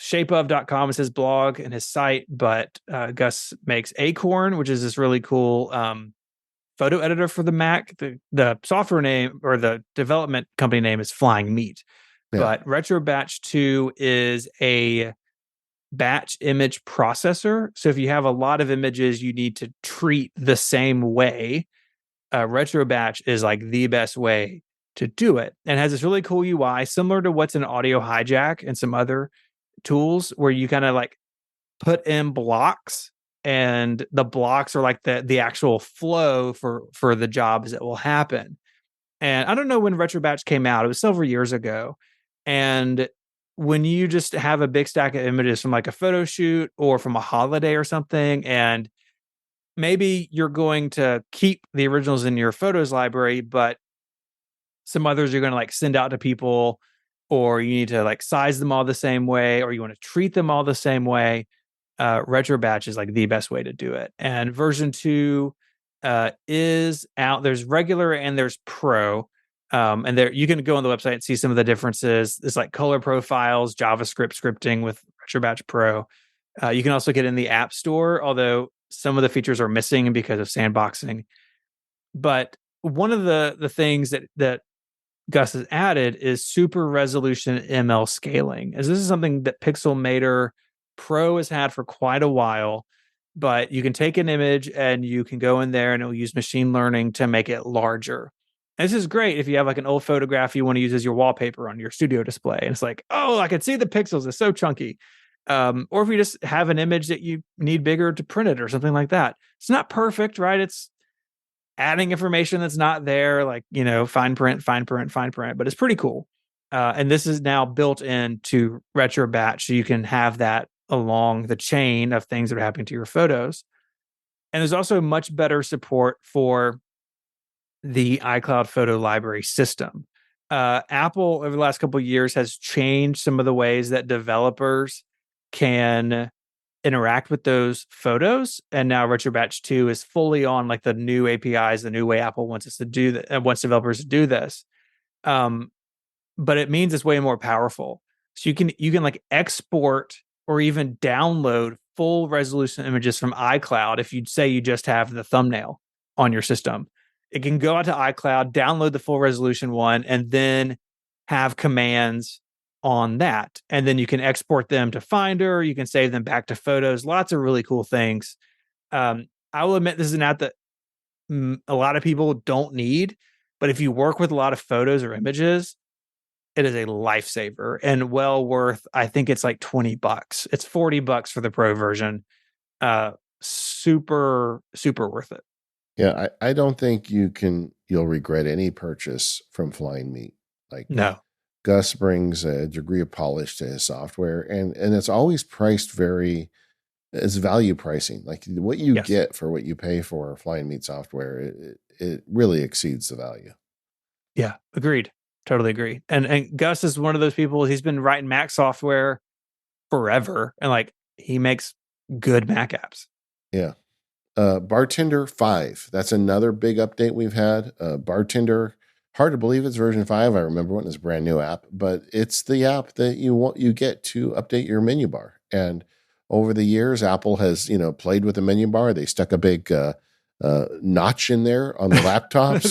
shapeof.com is his blog and his site, but Gus makes Acorn, which is this really cool photo editor for the Mac. The software name or the development company name is Flying Meat. Yeah. But Retro Batch 2 is a batch image processor. So if you have a lot of images you need to treat the same way, Retro Batch is like the best way to do it, and has this really cool UI similar to what's in Audio Hijack and some other tools where you kind of like put in blocks, and the blocks are like the actual flow for the jobs that will happen. And I don't know when Retro Batch came out. It was several years ago. And when you just have a big stack of images from like a photo shoot or from a holiday or something, and maybe you're going to keep the originals in your photos library, but some others you're going to like send out to people, or you need to like size them all the same way, or you want to treat them all the same way. Retro Batch is like the best way to do it. And version 2 is out. There's regular and there's pro. And there you can go on the website and see some of the differences. It's like color profiles, JavaScript scripting with Retro Batch Pro. You can also get in the App Store, although some of the features are missing because of sandboxing. But one of the things that Gus has added is super resolution ML scaling, as this is something that Pixelmator Pro has had for quite a while. But you can take an image and you can go in there and it'll use machine learning to make it larger. And this is great if you have like an old photograph you want to use as your wallpaper on your studio display. And it's like, oh, I can see the pixels. It's so chunky. Or if you just have an image that you need bigger to print it or something like that. It's not perfect, right? It's adding information that's not there, like, fine print, but it's pretty cool. And this is now built into Retro Batch, so you can have that along the chain of things that are happening to your photos. And there's also much better support for the iCloud photo library system. Apple, over the last couple of years, has changed some of the ways that developers can interact with those photos, and now Retro Batch 2 is fully on like the new APIs, the new way Apple wants us to do that, and wants developers to do this. But it means it's way more powerful. So you can like export or even download full resolution images from iCloud. If you'd say you just have the thumbnail on your system, it can go out to iCloud, download the full resolution one, and then have commands on that. And then you can export them to Finder. You can save them back to Photos. Lots of really cool things. I will admit this is an app that a lot of people don't need, but if you work with a lot of photos or images, it is a lifesaver and well worth. I think it's like $20. It's $40 for the pro version. Super, super worth it. Yeah, I don't think you'll regret any purchase from Flying Meat. Like, no. Gus brings a degree of polish to his software, and it's always priced it's value pricing. Like what you get for what you pay for Flying Meat software, it really exceeds the value. Yeah, agreed. Totally agree. And Gus is one of those people, he's been writing Mac software forever, and like he makes good Mac apps. Yeah. Bartender 5. That's another big update we've had. Bartender hard to believe it's version 5. I remember when it was a brand new app, but it's the app that you get to update your menu bar. And over the years, Apple has, played with the menu bar. They stuck a big notch in there on the laptops,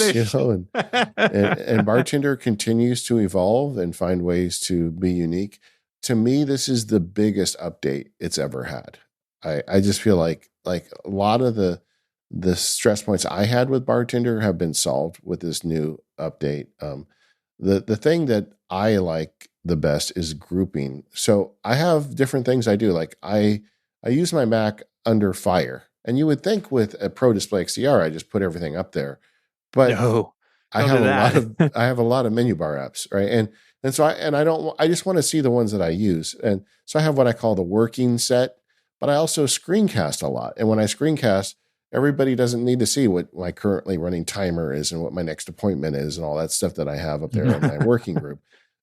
and Bartender continues to evolve and find ways to be unique. To me, this is the biggest update it's ever had. I just feel like a lot of the stress points I had with Bartender have been solved with this new update. The thing that I like the best is grouping. So I have different things I do. Like I use my Mac under Fire, and you would think with a Pro Display XDR, I just put everything up there, but No, I don't have do a lot that. of I have a lot of menu bar apps, right? And so I just want to see the ones that I use, and so I have what I call the working set, but I also screencast a lot, and when I screencast, everybody doesn't need to see what my currently running timer is and what my next appointment is and all that stuff that I have up there in my working group.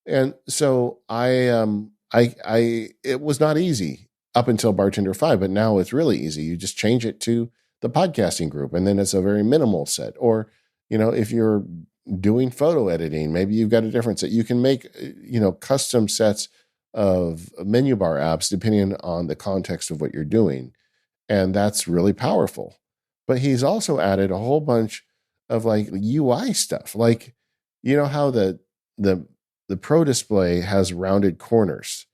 And so it was not easy up until Bartender 5, but now it's really easy. You just change it to the podcasting group, and then it's a very minimal set. Or, if you're doing photo editing, maybe you've got a different set. You can make, custom sets of menu bar apps depending on the context of what you're doing. And that's really powerful. But he's also added a whole bunch of like UI stuff. Like, how the Pro Display has rounded corners,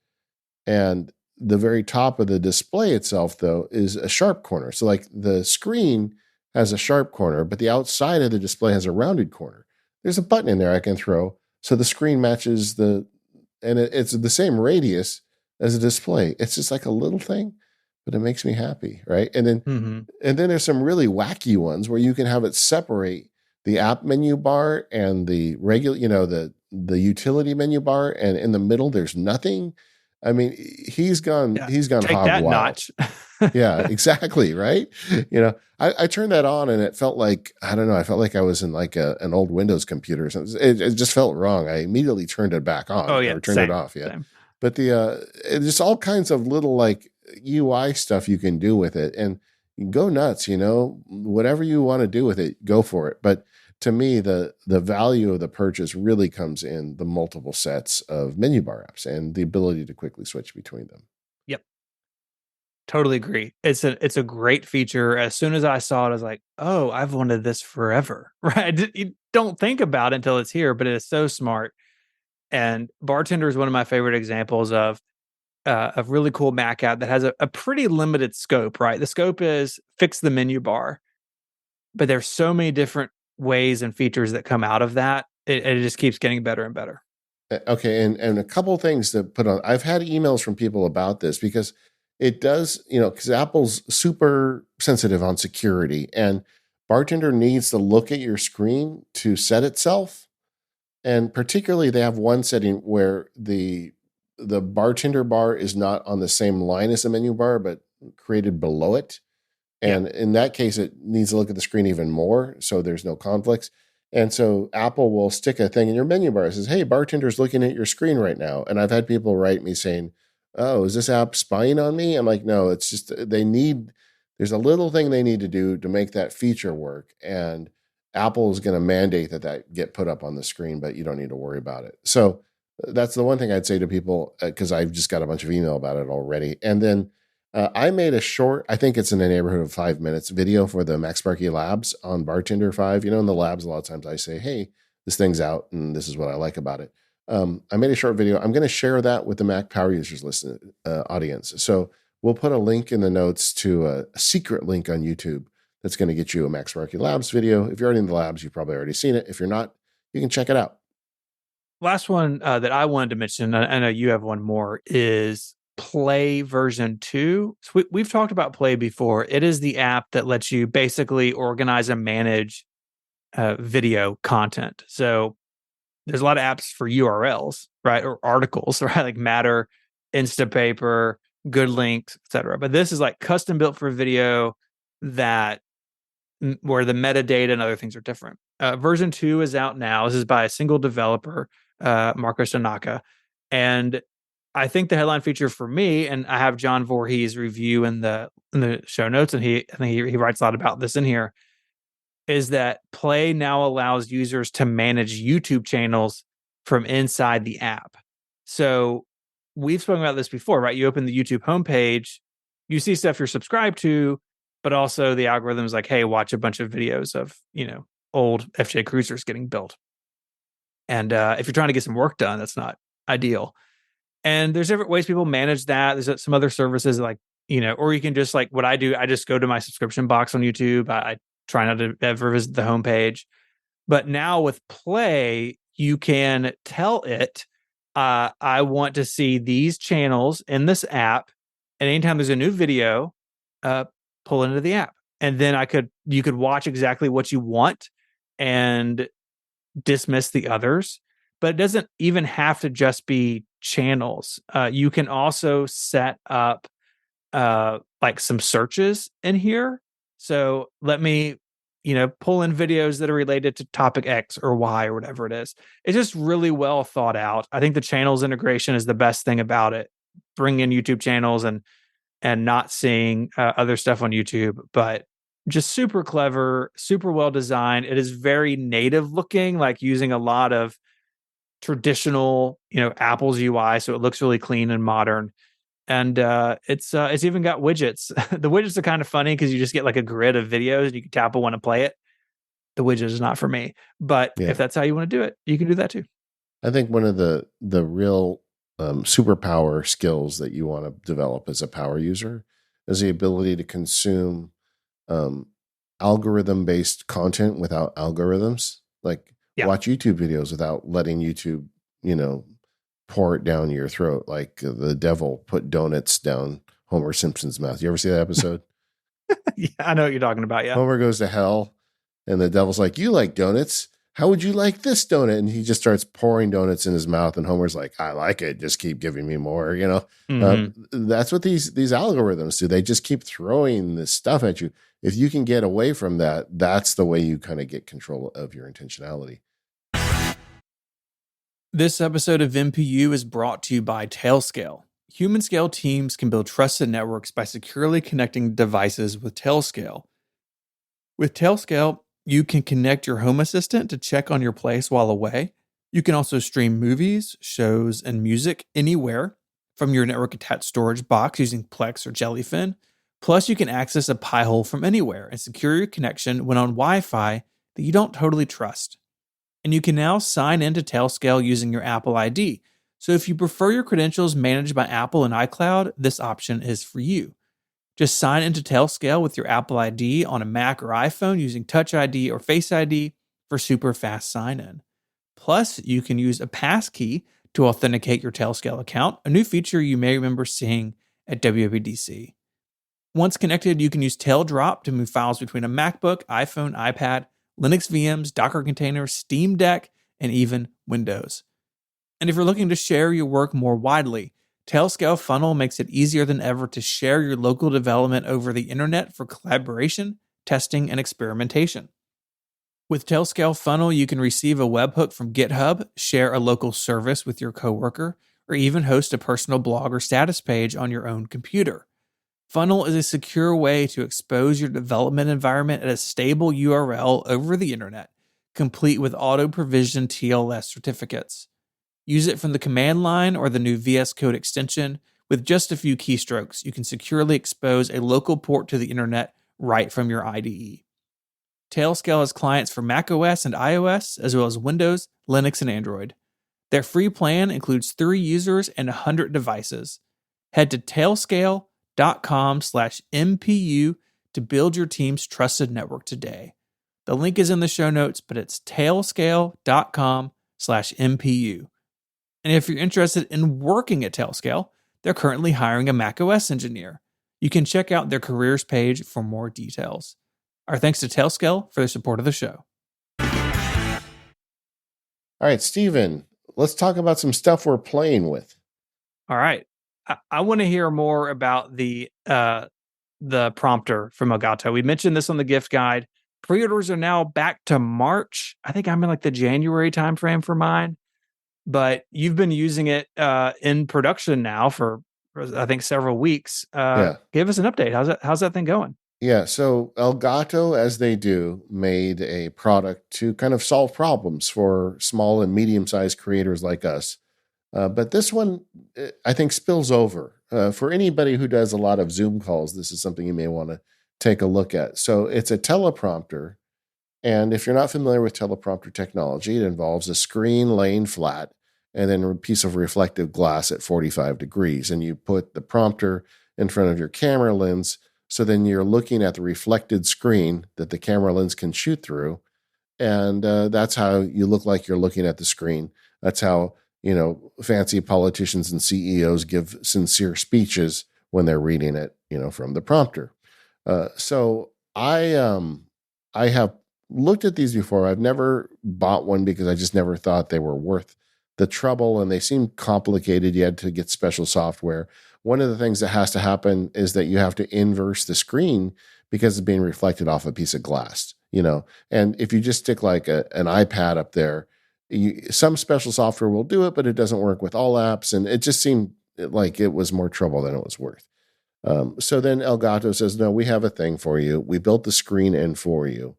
and the very top of the display itself, though, is a sharp corner. So like the screen has a sharp corner, but the outside of the display has a rounded corner. There's a button in there I can throw, so the screen matches it's the same radius as a display. It's just like a little thing, but it makes me happy, right? And then there's some really wacky ones where you can have it separate the app menu bar and the regular, the utility menu bar, and in the middle there's nothing. I mean, he's gone Take hog that wild. notch. Yeah, exactly, right? I turned that on and it felt like, I don't know, I felt like I was in like an old Windows computer or something. It just felt wrong. I immediately turned it back on. Oh yeah, Never turned it off yet. Same. But just all kinds of little like UI stuff you can do with it, and you can go nuts, whatever you want to do with it, go for it. But to me, the value of the purchase really comes in the multiple sets of menu bar apps and the ability to quickly switch between them. Yep. Totally agree. It's a great feature. As soon as I saw it, I was like, oh, I've wanted this forever. Right. You don't think about it until it's here, but it is so smart. And Bartender is one of my favorite examples of a really cool Mac app that has a pretty limited scope, right? The scope is fix the menu bar, but there's so many different ways and features that come out of that. It just keeps getting better and better. Okay, and a couple of things to put on. I've had emails from people about this because it does, because Apple's super sensitive on security, and Bartender needs to look at your screen to set itself. And particularly, they have one setting where the Bartender bar is not on the same line as the menu bar, but created below it. And in that case, it needs to look at the screen even more, so there's no conflicts. And so Apple will stick a thing in your menu bar that says, hey, Bartender's looking at your screen right now. And I've had people write me saying, oh, is this app spying on me? I'm like, no, it's just there's a little thing they need to do to make that feature work. And Apple is going to mandate that get put up on the screen, but you don't need to worry about it. So that's the one thing I'd say to people, because I've just got a bunch of email about it already. And then I made a short, I think it's in the neighborhood of 5 minutes video for the MacSparky Labs on Bartender 5. In the labs, a lot of times I say, hey, this thing's out and this is what I like about it. I made a short video. I'm going to share that with the Mac Power Users audience. So we'll put a link in the notes to a secret link on YouTube that's going to get you a MacSparky Labs video. If you're already in the labs, you've probably already seen it. If you're not, you can check it out. Last one that I wanted to mention, I know you have one more, is Play version 2. So we've talked about Play before. It is the app that lets you basically organize and manage video content. So there's a lot of apps for URLs, right? Or articles, right? Like Matter, Instapaper, Good Links, etc. But this is like custom built for video that where the metadata and other things are different. Version 2 is out now. This is by a single developer, Marcos Tanaka. And I think the headline feature for me, and I have John Voorhees review in the show notes, and I think he writes a lot about this in here, is that Play now allows users to manage YouTube channels from inside the app. So we've spoken about this before, right? You open the YouTube homepage, you see stuff you're subscribed to, but also the algorithm's like, hey, watch a bunch of videos of, old FJ Cruisers getting built. And if you're trying to get some work done, that's not ideal. And there's different ways people manage that. There's some other services like, or you can just like what I do, I just go to my subscription box on YouTube. I try not to ever visit the homepage. But now with Play, you can tell it, I want to see these channels in this app. And anytime there's a new video, pull into the app. And then you could watch exactly what you want and dismiss the others. But it doesn't even have to just be channels. You can also set up like some searches in here. So let me, pull in videos that are related to topic X or Y or whatever it is. It's just really well thought out. I think the channels integration is the best thing about it. Bring in YouTube channels and not seeing other stuff on YouTube, but just super clever, super well designed. It is very native looking, like using a lot of traditional, Apple's UI, so it looks really clean and modern. And it's even got widgets. The widgets are kind of funny because you just get like a grid of videos and you can tap on one and play it. The widget is not for me, but if that's how you want to do it, you can do that too. I think one of the real superpower skills that you want to develop as a power user is the ability to consume algorithm-based content without algorithms. Like watch YouTube videos without letting YouTube, pour it down your throat like the devil put donuts down Homer Simpson's mouth. You ever see that episode? Yeah, I know what you're talking about. Yeah. Homer goes to hell and the devil's like, you like donuts. How would you like this donut? And he just starts pouring donuts in his mouth. And Homer's like, I like it. Just keep giving me more, That's what these algorithms do. They just keep throwing this stuff at you. If you can get away from that, that's the way you kind of get control of your intentionality. This episode of MPU is brought to you by Tailscale. Human scale teams can build trusted networks by securely connecting devices with Tailscale. With Tailscale, you can connect your home assistant to check on your place while away. You can also stream movies, shows, and music anywhere from your network-attached storage box using Plex or Jellyfin. Plus, you can access a Pi-hole from anywhere and secure your connection when on Wi-Fi that you don't totally trust. And you can now sign into Tailscale using your Apple ID. So if you prefer your credentials managed by Apple and iCloud, this option is for you. Just sign into Tailscale with your Apple ID on a Mac or iPhone using Touch ID or Face ID for super fast sign-in. Plus, you can use a passkey to authenticate your Tailscale account, a new feature you may remember seeing at WWDC. Once connected, you can use TailDrop to move files between a MacBook, iPhone, iPad, Linux VMs, Docker containers, Steam Deck, and even Windows. And if you're looking to share your work more widely, Tailscale Funnel makes it easier than ever to share your local development over the internet for collaboration, testing, and experimentation. With Tailscale Funnel, you can receive a webhook from GitHub, share a local service with your coworker, or even host a personal blog or status page on your own computer. Funnel is a secure way to expose your development environment at a stable URL over the internet, complete with auto-provisioned TLS certificates. Use it from the command line or the new VS Code extension. With just a few keystrokes, you can securely expose a local port to the internet right from your IDE. Tailscale has clients for macOS and iOS, as well as Windows, Linux, and Android. Their free plan includes 3 users and 100 devices. Head to tailscale.com/MPU to build your team's trusted network today. The link is in the show notes, but it's tailscale.com/MPU. And if you're interested in working at Tailscale, they're currently hiring a macOS engineer. You can check out their careers page for more details. Our thanks to Tailscale for their support of the show. All right, Steven, let's talk about some stuff we're playing with. All right. I want to hear more about the prompter from Elgato. We mentioned this on the gift guide. Pre-orders are now back to March. I think I'm in like the January timeframe for mine. But you've been using it in production now for I think several weeks. Give us an update. How's that thing going? Yeah, so Elgato, as they do, made a product to kind of solve problems for small and medium-sized creators like us. But this one, I think, spills over. For anybody who does a lot of Zoom calls, this is something you may want to take a look at. So it's a teleprompter. And if you're not familiar with teleprompter technology, it involves a screen laying flat and then a piece of reflective glass at 45 degrees. And you put the prompter in front of your camera lens. So then you're looking at the reflected screen that the camera lens can shoot through. And that's how you look like you're looking at the screen. That's how, fancy politicians and CEOs give sincere speeches when they're reading it, from the prompter. So I have looked at these before. I've never bought one because I just never thought they were worth the trouble, and they seem complicated. You had to get special software. One of the things that has to happen is that you have to inverse the screen because it's being reflected off a piece of glass, And if you just stick like an iPad up there, some special software will do it, but it doesn't work with all apps. And it just seemed like it was more trouble than it was worth. So then Elgato says, no, we have a thing for you. We built the screen in for you.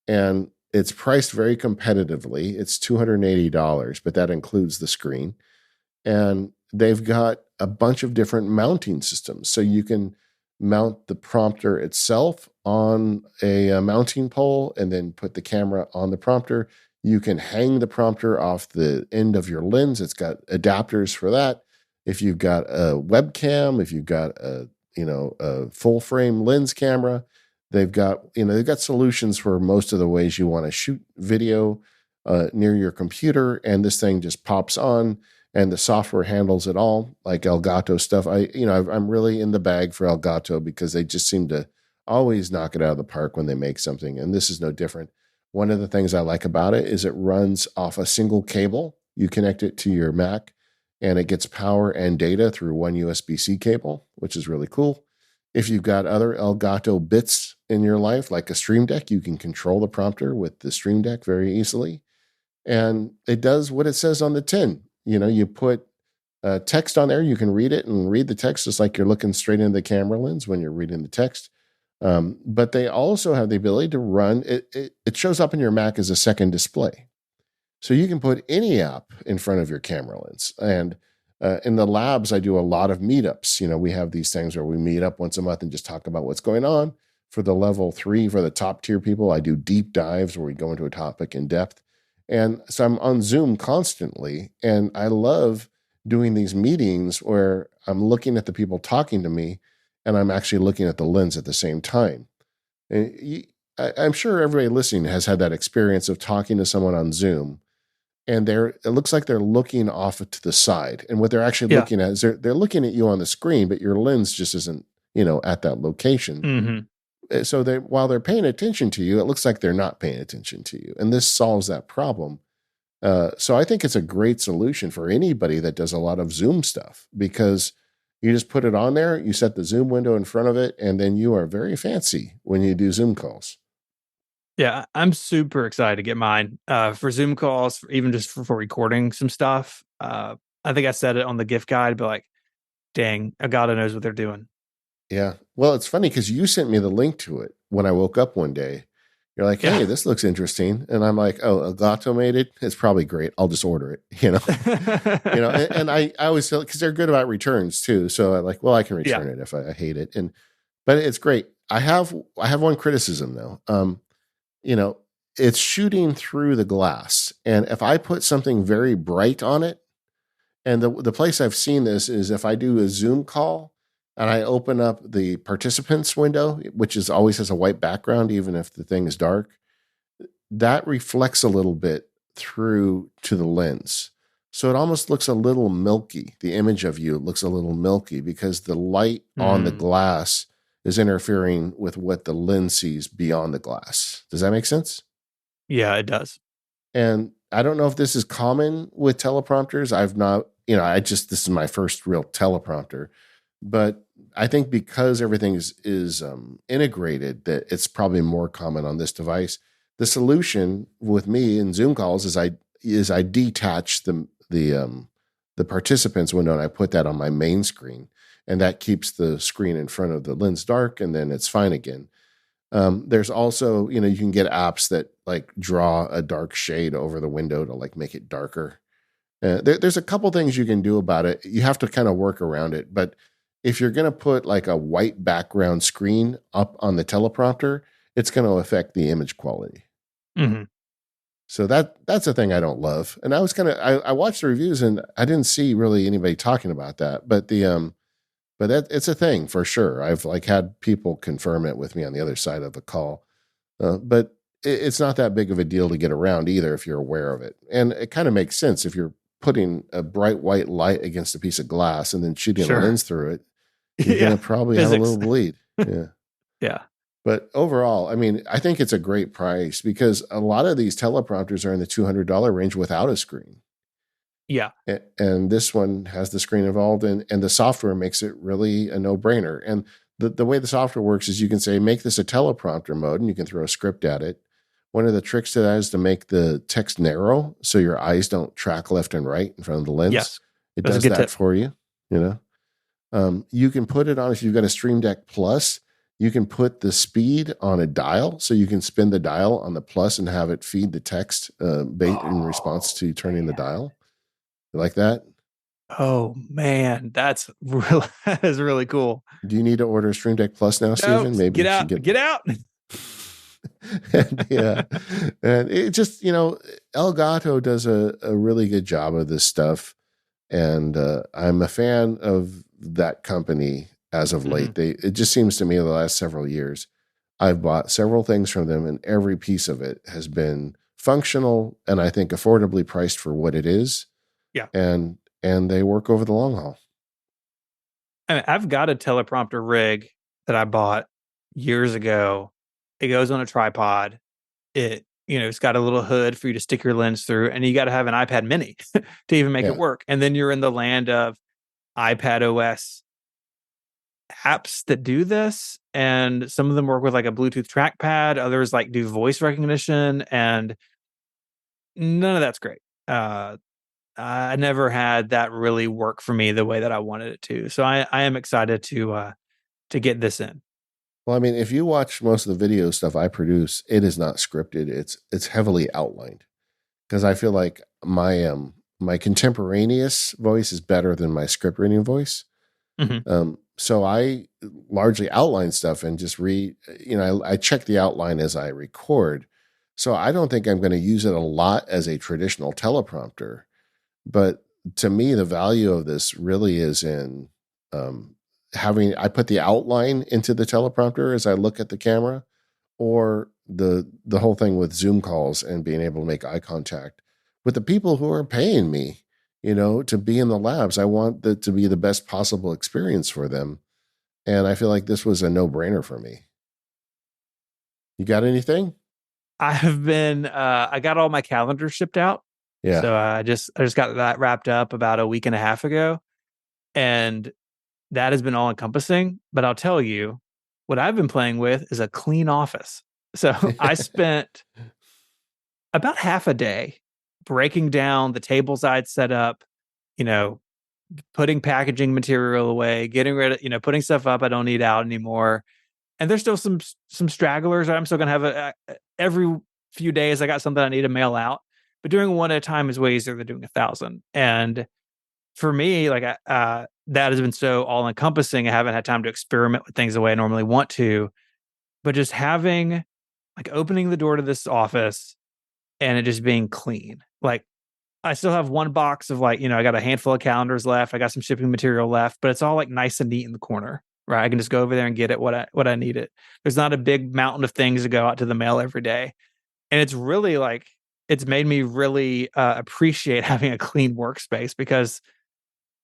And it's priced very competitively. It's $280, but that includes the screen. And they've got a bunch of different mounting systems. So you can mount the prompter itself on a mounting pole and then put the camera on the prompter. You can hang the prompter off the end of your lens. It's got adapters for that. If you've got a webcam, if you've got a full frame lens camera, they've got solutions for most of the ways you want to shoot video near your computer, and this thing just pops on, and the software handles it all, like Elgato stuff. I'm really in the bag for Elgato because they just seem to always knock it out of the park when they make something, and this is no different. One of the things I like about it is it runs off a single cable. You connect it to your Mac, and it gets power and data through one USB-C cable, which is really cool. If you've got other Elgato bits in your life, like a Stream Deck, you can control the prompter with the Stream Deck very easily. And it does what it says on the tin. You put text on there, you can read it and read the text just like you're looking straight into the camera lens when you're reading the text. But they also have the ability to run, it shows up in your Mac as a second display. So you can put any app in front of your camera lens. And in the labs, I do a lot of meetups. We have these things where we meet up once a month and just talk about what's going on. For the level 3, for the top tier people, I do deep dives where we go into a topic in depth. And so I'm on Zoom constantly. And I love doing these meetings where I'm looking at the people talking to me and I'm actually looking at the lens at the same time. And I'm sure everybody listening has had that experience of talking to someone on Zoom, and it looks like they're looking off to the side. And what they're actually looking at is they're looking at you on the screen, but your lens just isn't, at that location. Mm-hmm. So while they're paying attention to you, it looks like they're not paying attention to you. And this solves that problem. So I think it's a great solution for anybody that does a lot of Zoom stuff, because you just put it on there, you set the Zoom window in front of it, and then you are very fancy when you do Zoom calls. Yeah, I'm super excited to get mine for Zoom calls, even just for recording some stuff. I think I said it on the gift guide, but like, dang, Elgato knows what they're doing. Yeah. Well, it's funny because you sent me the link to it when I woke up one day. You're like, hey, this looks interesting. And I'm like, oh, Elgato made it. It's probably great. I'll just order it, and I always feel, because they're good about returns too. So I'm like, well, I can return it if I hate it. But it's great. I have one criticism though. It's shooting through the glass. And if I put something very bright on it, and the place I've seen this is if I do a Zoom call and I open up the participants window, which always has a white background, even if the thing is dark, that reflects a little bit through to the lens. So it almost looks a little milky. The image of you looks a little milky because the light on the glass is interfering with what the lens sees beyond the glass. Does that make sense? Yeah, it does. And I don't know if this is common with teleprompters. I've not, this is my first real teleprompter, but I think because everything is integrated, that it's probably more common on this device. The solution with me in Zoom calls is I detach the participants window and I put that on my main screen, and that keeps the screen in front of the lens dark, and then it's fine again. There's also, you can get apps that like draw a dark shade over the window to like make it darker. There's a couple things you can do about it. You have to kind of work around it. But if you're going to put like a white background screen up on the teleprompter, it's going to affect the image quality. Mm-hmm. So that's a thing I don't love. And I was I watched the reviews and I didn't see really anybody talking about that. But it's a thing for sure. I've like had people confirm it with me on the other side of the call. But it's not that big of a deal to get around either if you're aware of it. And it kind of makes sense if you're putting a bright white light against a piece of glass and then shooting a lens through it, you're going to probably have a little bleed. Yeah. Yeah. But overall, I mean, I think it's a great price because a lot of these teleprompters are in the $200 range without a screen. Yeah. And this one has the screen involved, and the software makes it really a no-brainer. And the way the software works is you can say, make this a teleprompter mode, and you can throw a script at it. One of the tricks to that is to make the text narrow so your eyes don't track left and right in front of the lens. Yes. It does that for you, You can put it on, if you've got a Stream Deck Plus, you can put the speed on a dial, so you can spin the dial on the plus and have it feed the text in response to turning the dial. You like that? Oh man, that is really cool. Do you need to order a Stream Deck Plus now, Stephen? Maybe get out. Yeah. And it just, Elgato does a really good job of this stuff. And I'm a fan of that company as of late. It just seems to me the last several years, I've bought several things from them and every piece of it has been functional and I think affordably priced for what it is. Yeah. And they work over the long haul. I mean, I've got a teleprompter rig that I bought years ago. It goes on a tripod. It's got a little hood for you to stick your lens through, and you got to have an iPad mini to even make it work. And then you're in the land of iPad OS apps that do this. And some of them work with like a Bluetooth trackpad. Others like do voice recognition, and none of that's great. I never had that really work for me the way that I wanted it to. So I am excited to get this in. Well, I mean, if you watch most of the video stuff I produce, it is not scripted. It's heavily outlined because I feel like my contemporaneous voice is better than my script reading voice. Mm-hmm. So I largely outline stuff and just I check the outline as I record. So I don't think I'm going to use it a lot as a traditional teleprompter. But to me, the value of this really is in I put the outline into the teleprompter as I look at the camera, or the whole thing with Zoom calls and being able to make eye contact with the people who are paying me, to be in the labs. I want that to be the best possible experience for them. And I feel like this was a no-brainer for me. You got anything? I got all my calendars shipped out. Yeah. So I just got that wrapped up about a week and a half ago. And that has been all encompassing. But I'll tell you, what I've been playing with is a clean office. So I spent about half a day breaking down the tables I'd set up, putting packaging material away, getting rid of, putting stuff up I don't need out anymore. And there's still some stragglers. I'm still going to have every few days I got something I need to mail out. But doing one at a time is way easier than doing 1,000. And for me, like that has been so all encompassing. I haven't had time to experiment with things the way I normally want to. But just having, like, opening the door to this office and it just being clean. Like, I still have one box of I got a handful of calendars left. I got some shipping material left, but it's all like nice and neat in the corner. Right, I can just go over there and get it what I need it. There's not a big mountain of things to go out to the mail every day, and it's really it's made me really appreciate having a clean workspace, because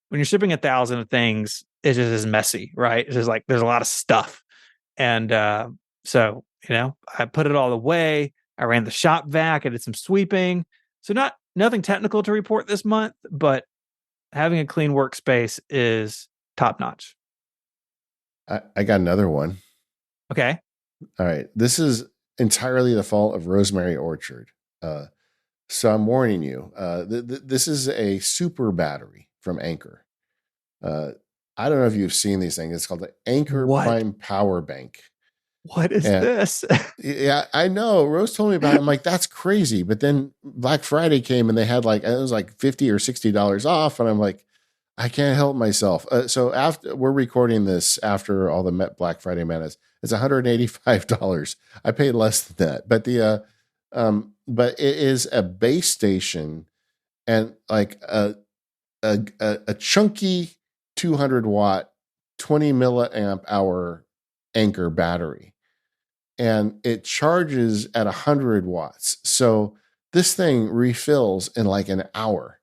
when you're shipping 1,000 of things, it just is messy, right? It's just like there's a lot of stuff, and so I put it all away. I ran the shop vac. I did some sweeping, so nothing technical to report this month, but having a clean workspace is top notch. I got another one. Okay. All right. This is entirely the fault of Rosemary Orchard. So I'm warning you. This is a super battery from Anker. I don't know if you've seen these things. It's called the Anker Prime Power Bank. What is And this? yeah, I know. Rose told me about it. I'm like, that's crazy. But then Black Friday came and they had like, it was like $50 or $60 off. And I'm like, I can't help myself. So after we're recording this after all the Black Friday madness, it's $185. I paid less than that. But but it is a base station and like a chunky 200 watt, 20 milliamp hour Anker battery, and it charges at 100 watts. So this thing refills in like an hour,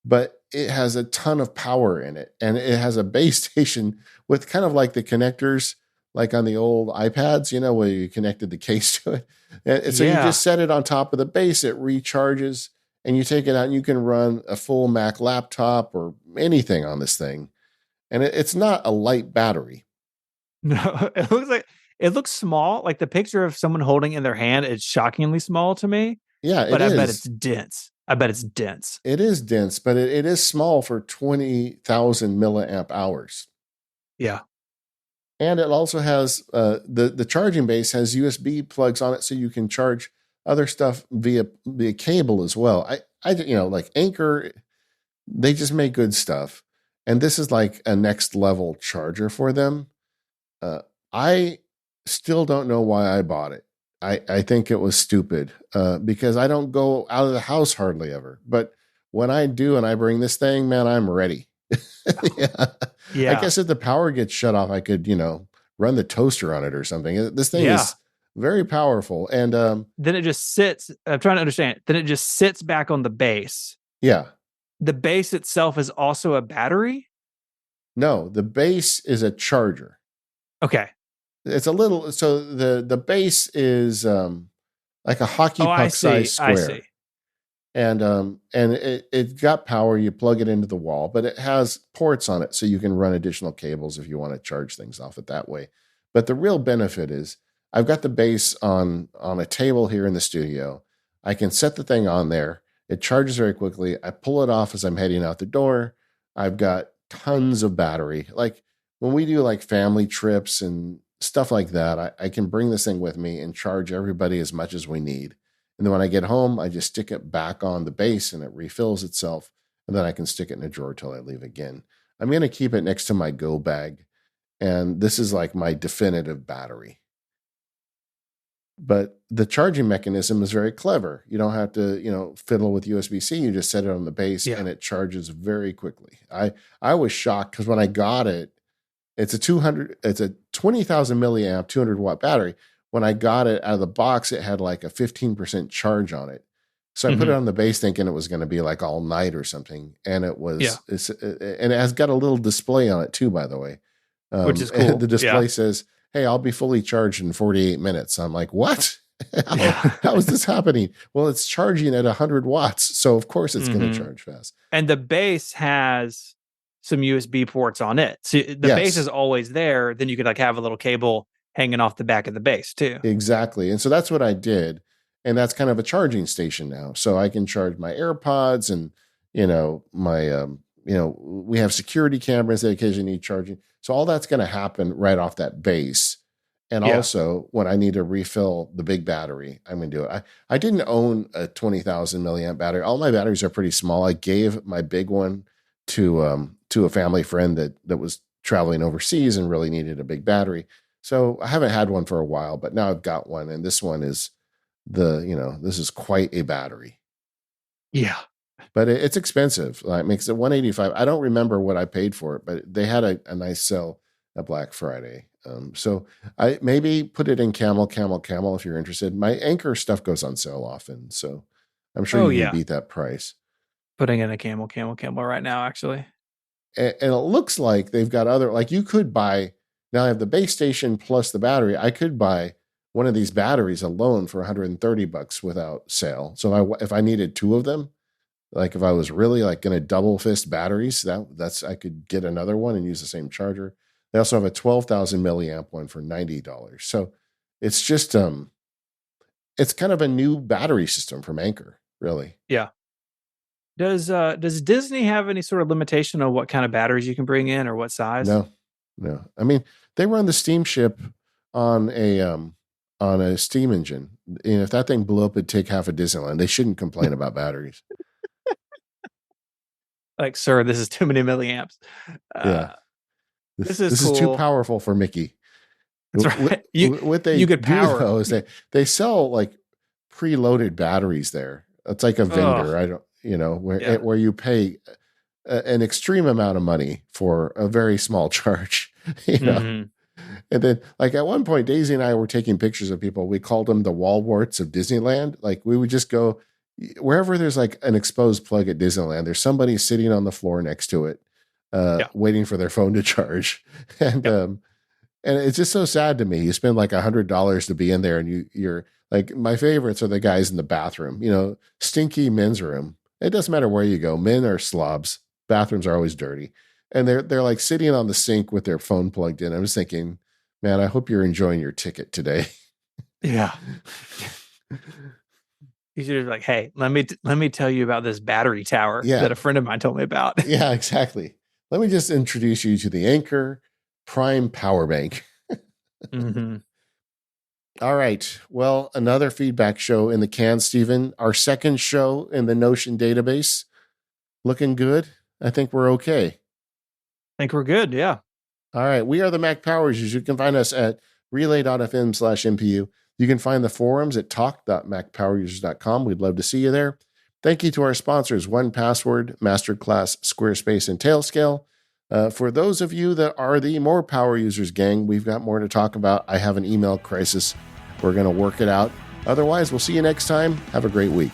but it has a ton of power in it, and it has a base station with kind of like the connectors like on the old iPads, you know, where you connected the case to it. And so you Yeah. just set it on top of the base, it recharges, and you take it out and you can run a full Mac laptop or anything on this thing. And it's not a light battery. No, it looks small. Like the picture of someone holding in their hand is shockingly small to me, Yeah, it but I bet it's is. dense. I bet it's dense. It is dense, but it is small for 20,000 milliamp hours. Yeah. And it also has the charging base has USB plugs on it, so you can charge other stuff via cable as well. I you know, like Anker, they just make good stuff, and this is like a next level charger for them. I still don't know why I bought it. I think it was stupid because I don't go out of the house hardly ever. But when I do and I bring this thing, man, I'm ready. Yeah. I Yeah. guess if the power gets shut off, I could, you know, run the toaster on it or something. This thing Yeah. is very powerful. And Then it just sits. I'm trying to understand. Then it just sits back on the base. yeah, The base itself is also a battery. no, the base is a charger. Okay. It's a little, so the base is like a hockey Oh, I puck size see. I square. see. And it got power. You plug it into the wall, but it has ports on it, so you can run additional cables if you want to charge things off it that way. But the real benefit is I've got the base on a table here in the studio. I can set the thing on there. It charges very quickly. I pull it off as I'm heading out the door. I've got tons of battery. Like when we do like family trips and stuff like that, I can bring this thing with me and charge everybody as much as we need. And then when I get home, I just stick it back on the base and it refills itself. And then I can stick it in a drawer till I leave again. I'm going to keep it next to my go bag. And this is like my definitive battery. But the charging mechanism is very clever. You don't have to, you know, fiddle with USB-C. You just set it on the base and it charges very quickly. I was shocked because when I got it, it's a 20,000 milliamp, 200 watt battery. When I got it out of the box, it had like a 15% charge on it. So I put it on the base thinking it was going to be like all night or something. And it was, and it has got a little display on it too, by the way. Which is cool. The display says, hey, I'll be fully charged in 48 minutes. I'm like, what? How is this happening? Well, it's charging at 100 watts. So of course it's going to charge fast. And the base has some USB ports on it. So the base is always there. Then you could like have a little cable hanging off the back of the base too. Exactly. And so that's what I did. And that's kind of a charging station now. So I can charge my AirPods and, you know, my, we have security cameras that occasionally need charging. So all that's going to happen right off that base. And also when I need to refill the big battery, I'm going to do it. I didn't own a 20,000 milliamp battery. All my batteries are pretty small. I gave my big one to a family friend that was traveling overseas and really needed a big battery. So I haven't had one for a while, but now I've got one. And this one is this is quite a battery. Yeah. But it's expensive. It makes it $185. I don't remember what I paid for it, but they had a nice sale at Black Friday. So I maybe put it in camel if you're interested. My Anker stuff goes on sale often. So I'm sure you can beat that price. Putting in a camel right now, actually. And it looks like they've got other, like you could buy, now I have the base station plus the battery. I could buy one of these batteries alone for $130 without sale. So if I needed two of them, like if I was really like going to double fist batteries, that's I could get another one and use the same charger. They also have a 12,000 milliamp one for $90. So it's just it's kind of a new battery system from Anker, really. Yeah. Does Disney have any sort of limitation on what kind of batteries you can bring in or what size? No. I mean, they run the steamship on a steam engine. And if that thing blew up, it'd take half a Disneyland. They shouldn't complain about batteries. Like, sir, this is too many milliamps. Yeah. This is cool. too powerful for Mickey. That's right. What they could power do though is they sell like preloaded batteries there. It's like a vendor. I don't, where you pay an extreme amount of money for a very small charge. Mm-hmm. And then, like at one point, Daisy and I were taking pictures of people. We called them the Walwarts of Disneyland. Like we would just go wherever there's like an exposed plug at Disneyland. There's somebody sitting on the floor next to it, waiting for their phone to charge. And it's just so sad to me. You spend like $100 to be in there, and you're like, my favorites are the guys in the bathroom. Stinky men's room. It doesn't matter where you go. Men are slobs. Bathrooms are always dirty, and they're like sitting on the sink with their phone plugged in. I'm just thinking, man, I hope you're enjoying your ticket today. Yeah. You should have like, hey, let me tell you about this battery tower that a friend of mine told me about. Yeah, exactly. Let me just introduce you to the Anker Prime Power Bank. Mm-hmm. All right. Well, another feedback show in the can, Stephen. Our second show in the Notion database. Looking good. I think we're okay. I think we're good. Yeah. All right. We are the Mac Power Users. You can find us at relay.fm/MPU. You can find the forums at talk.macpowerusers.com. We'd love to see you there. Thank you to our sponsors, 1Password, Masterclass, Squarespace, and Tailscale. For those of you that are the more power users gang, we've got more to talk about. I have an email crisis. We're going to work it out. Otherwise, we'll see you next time. Have a great week.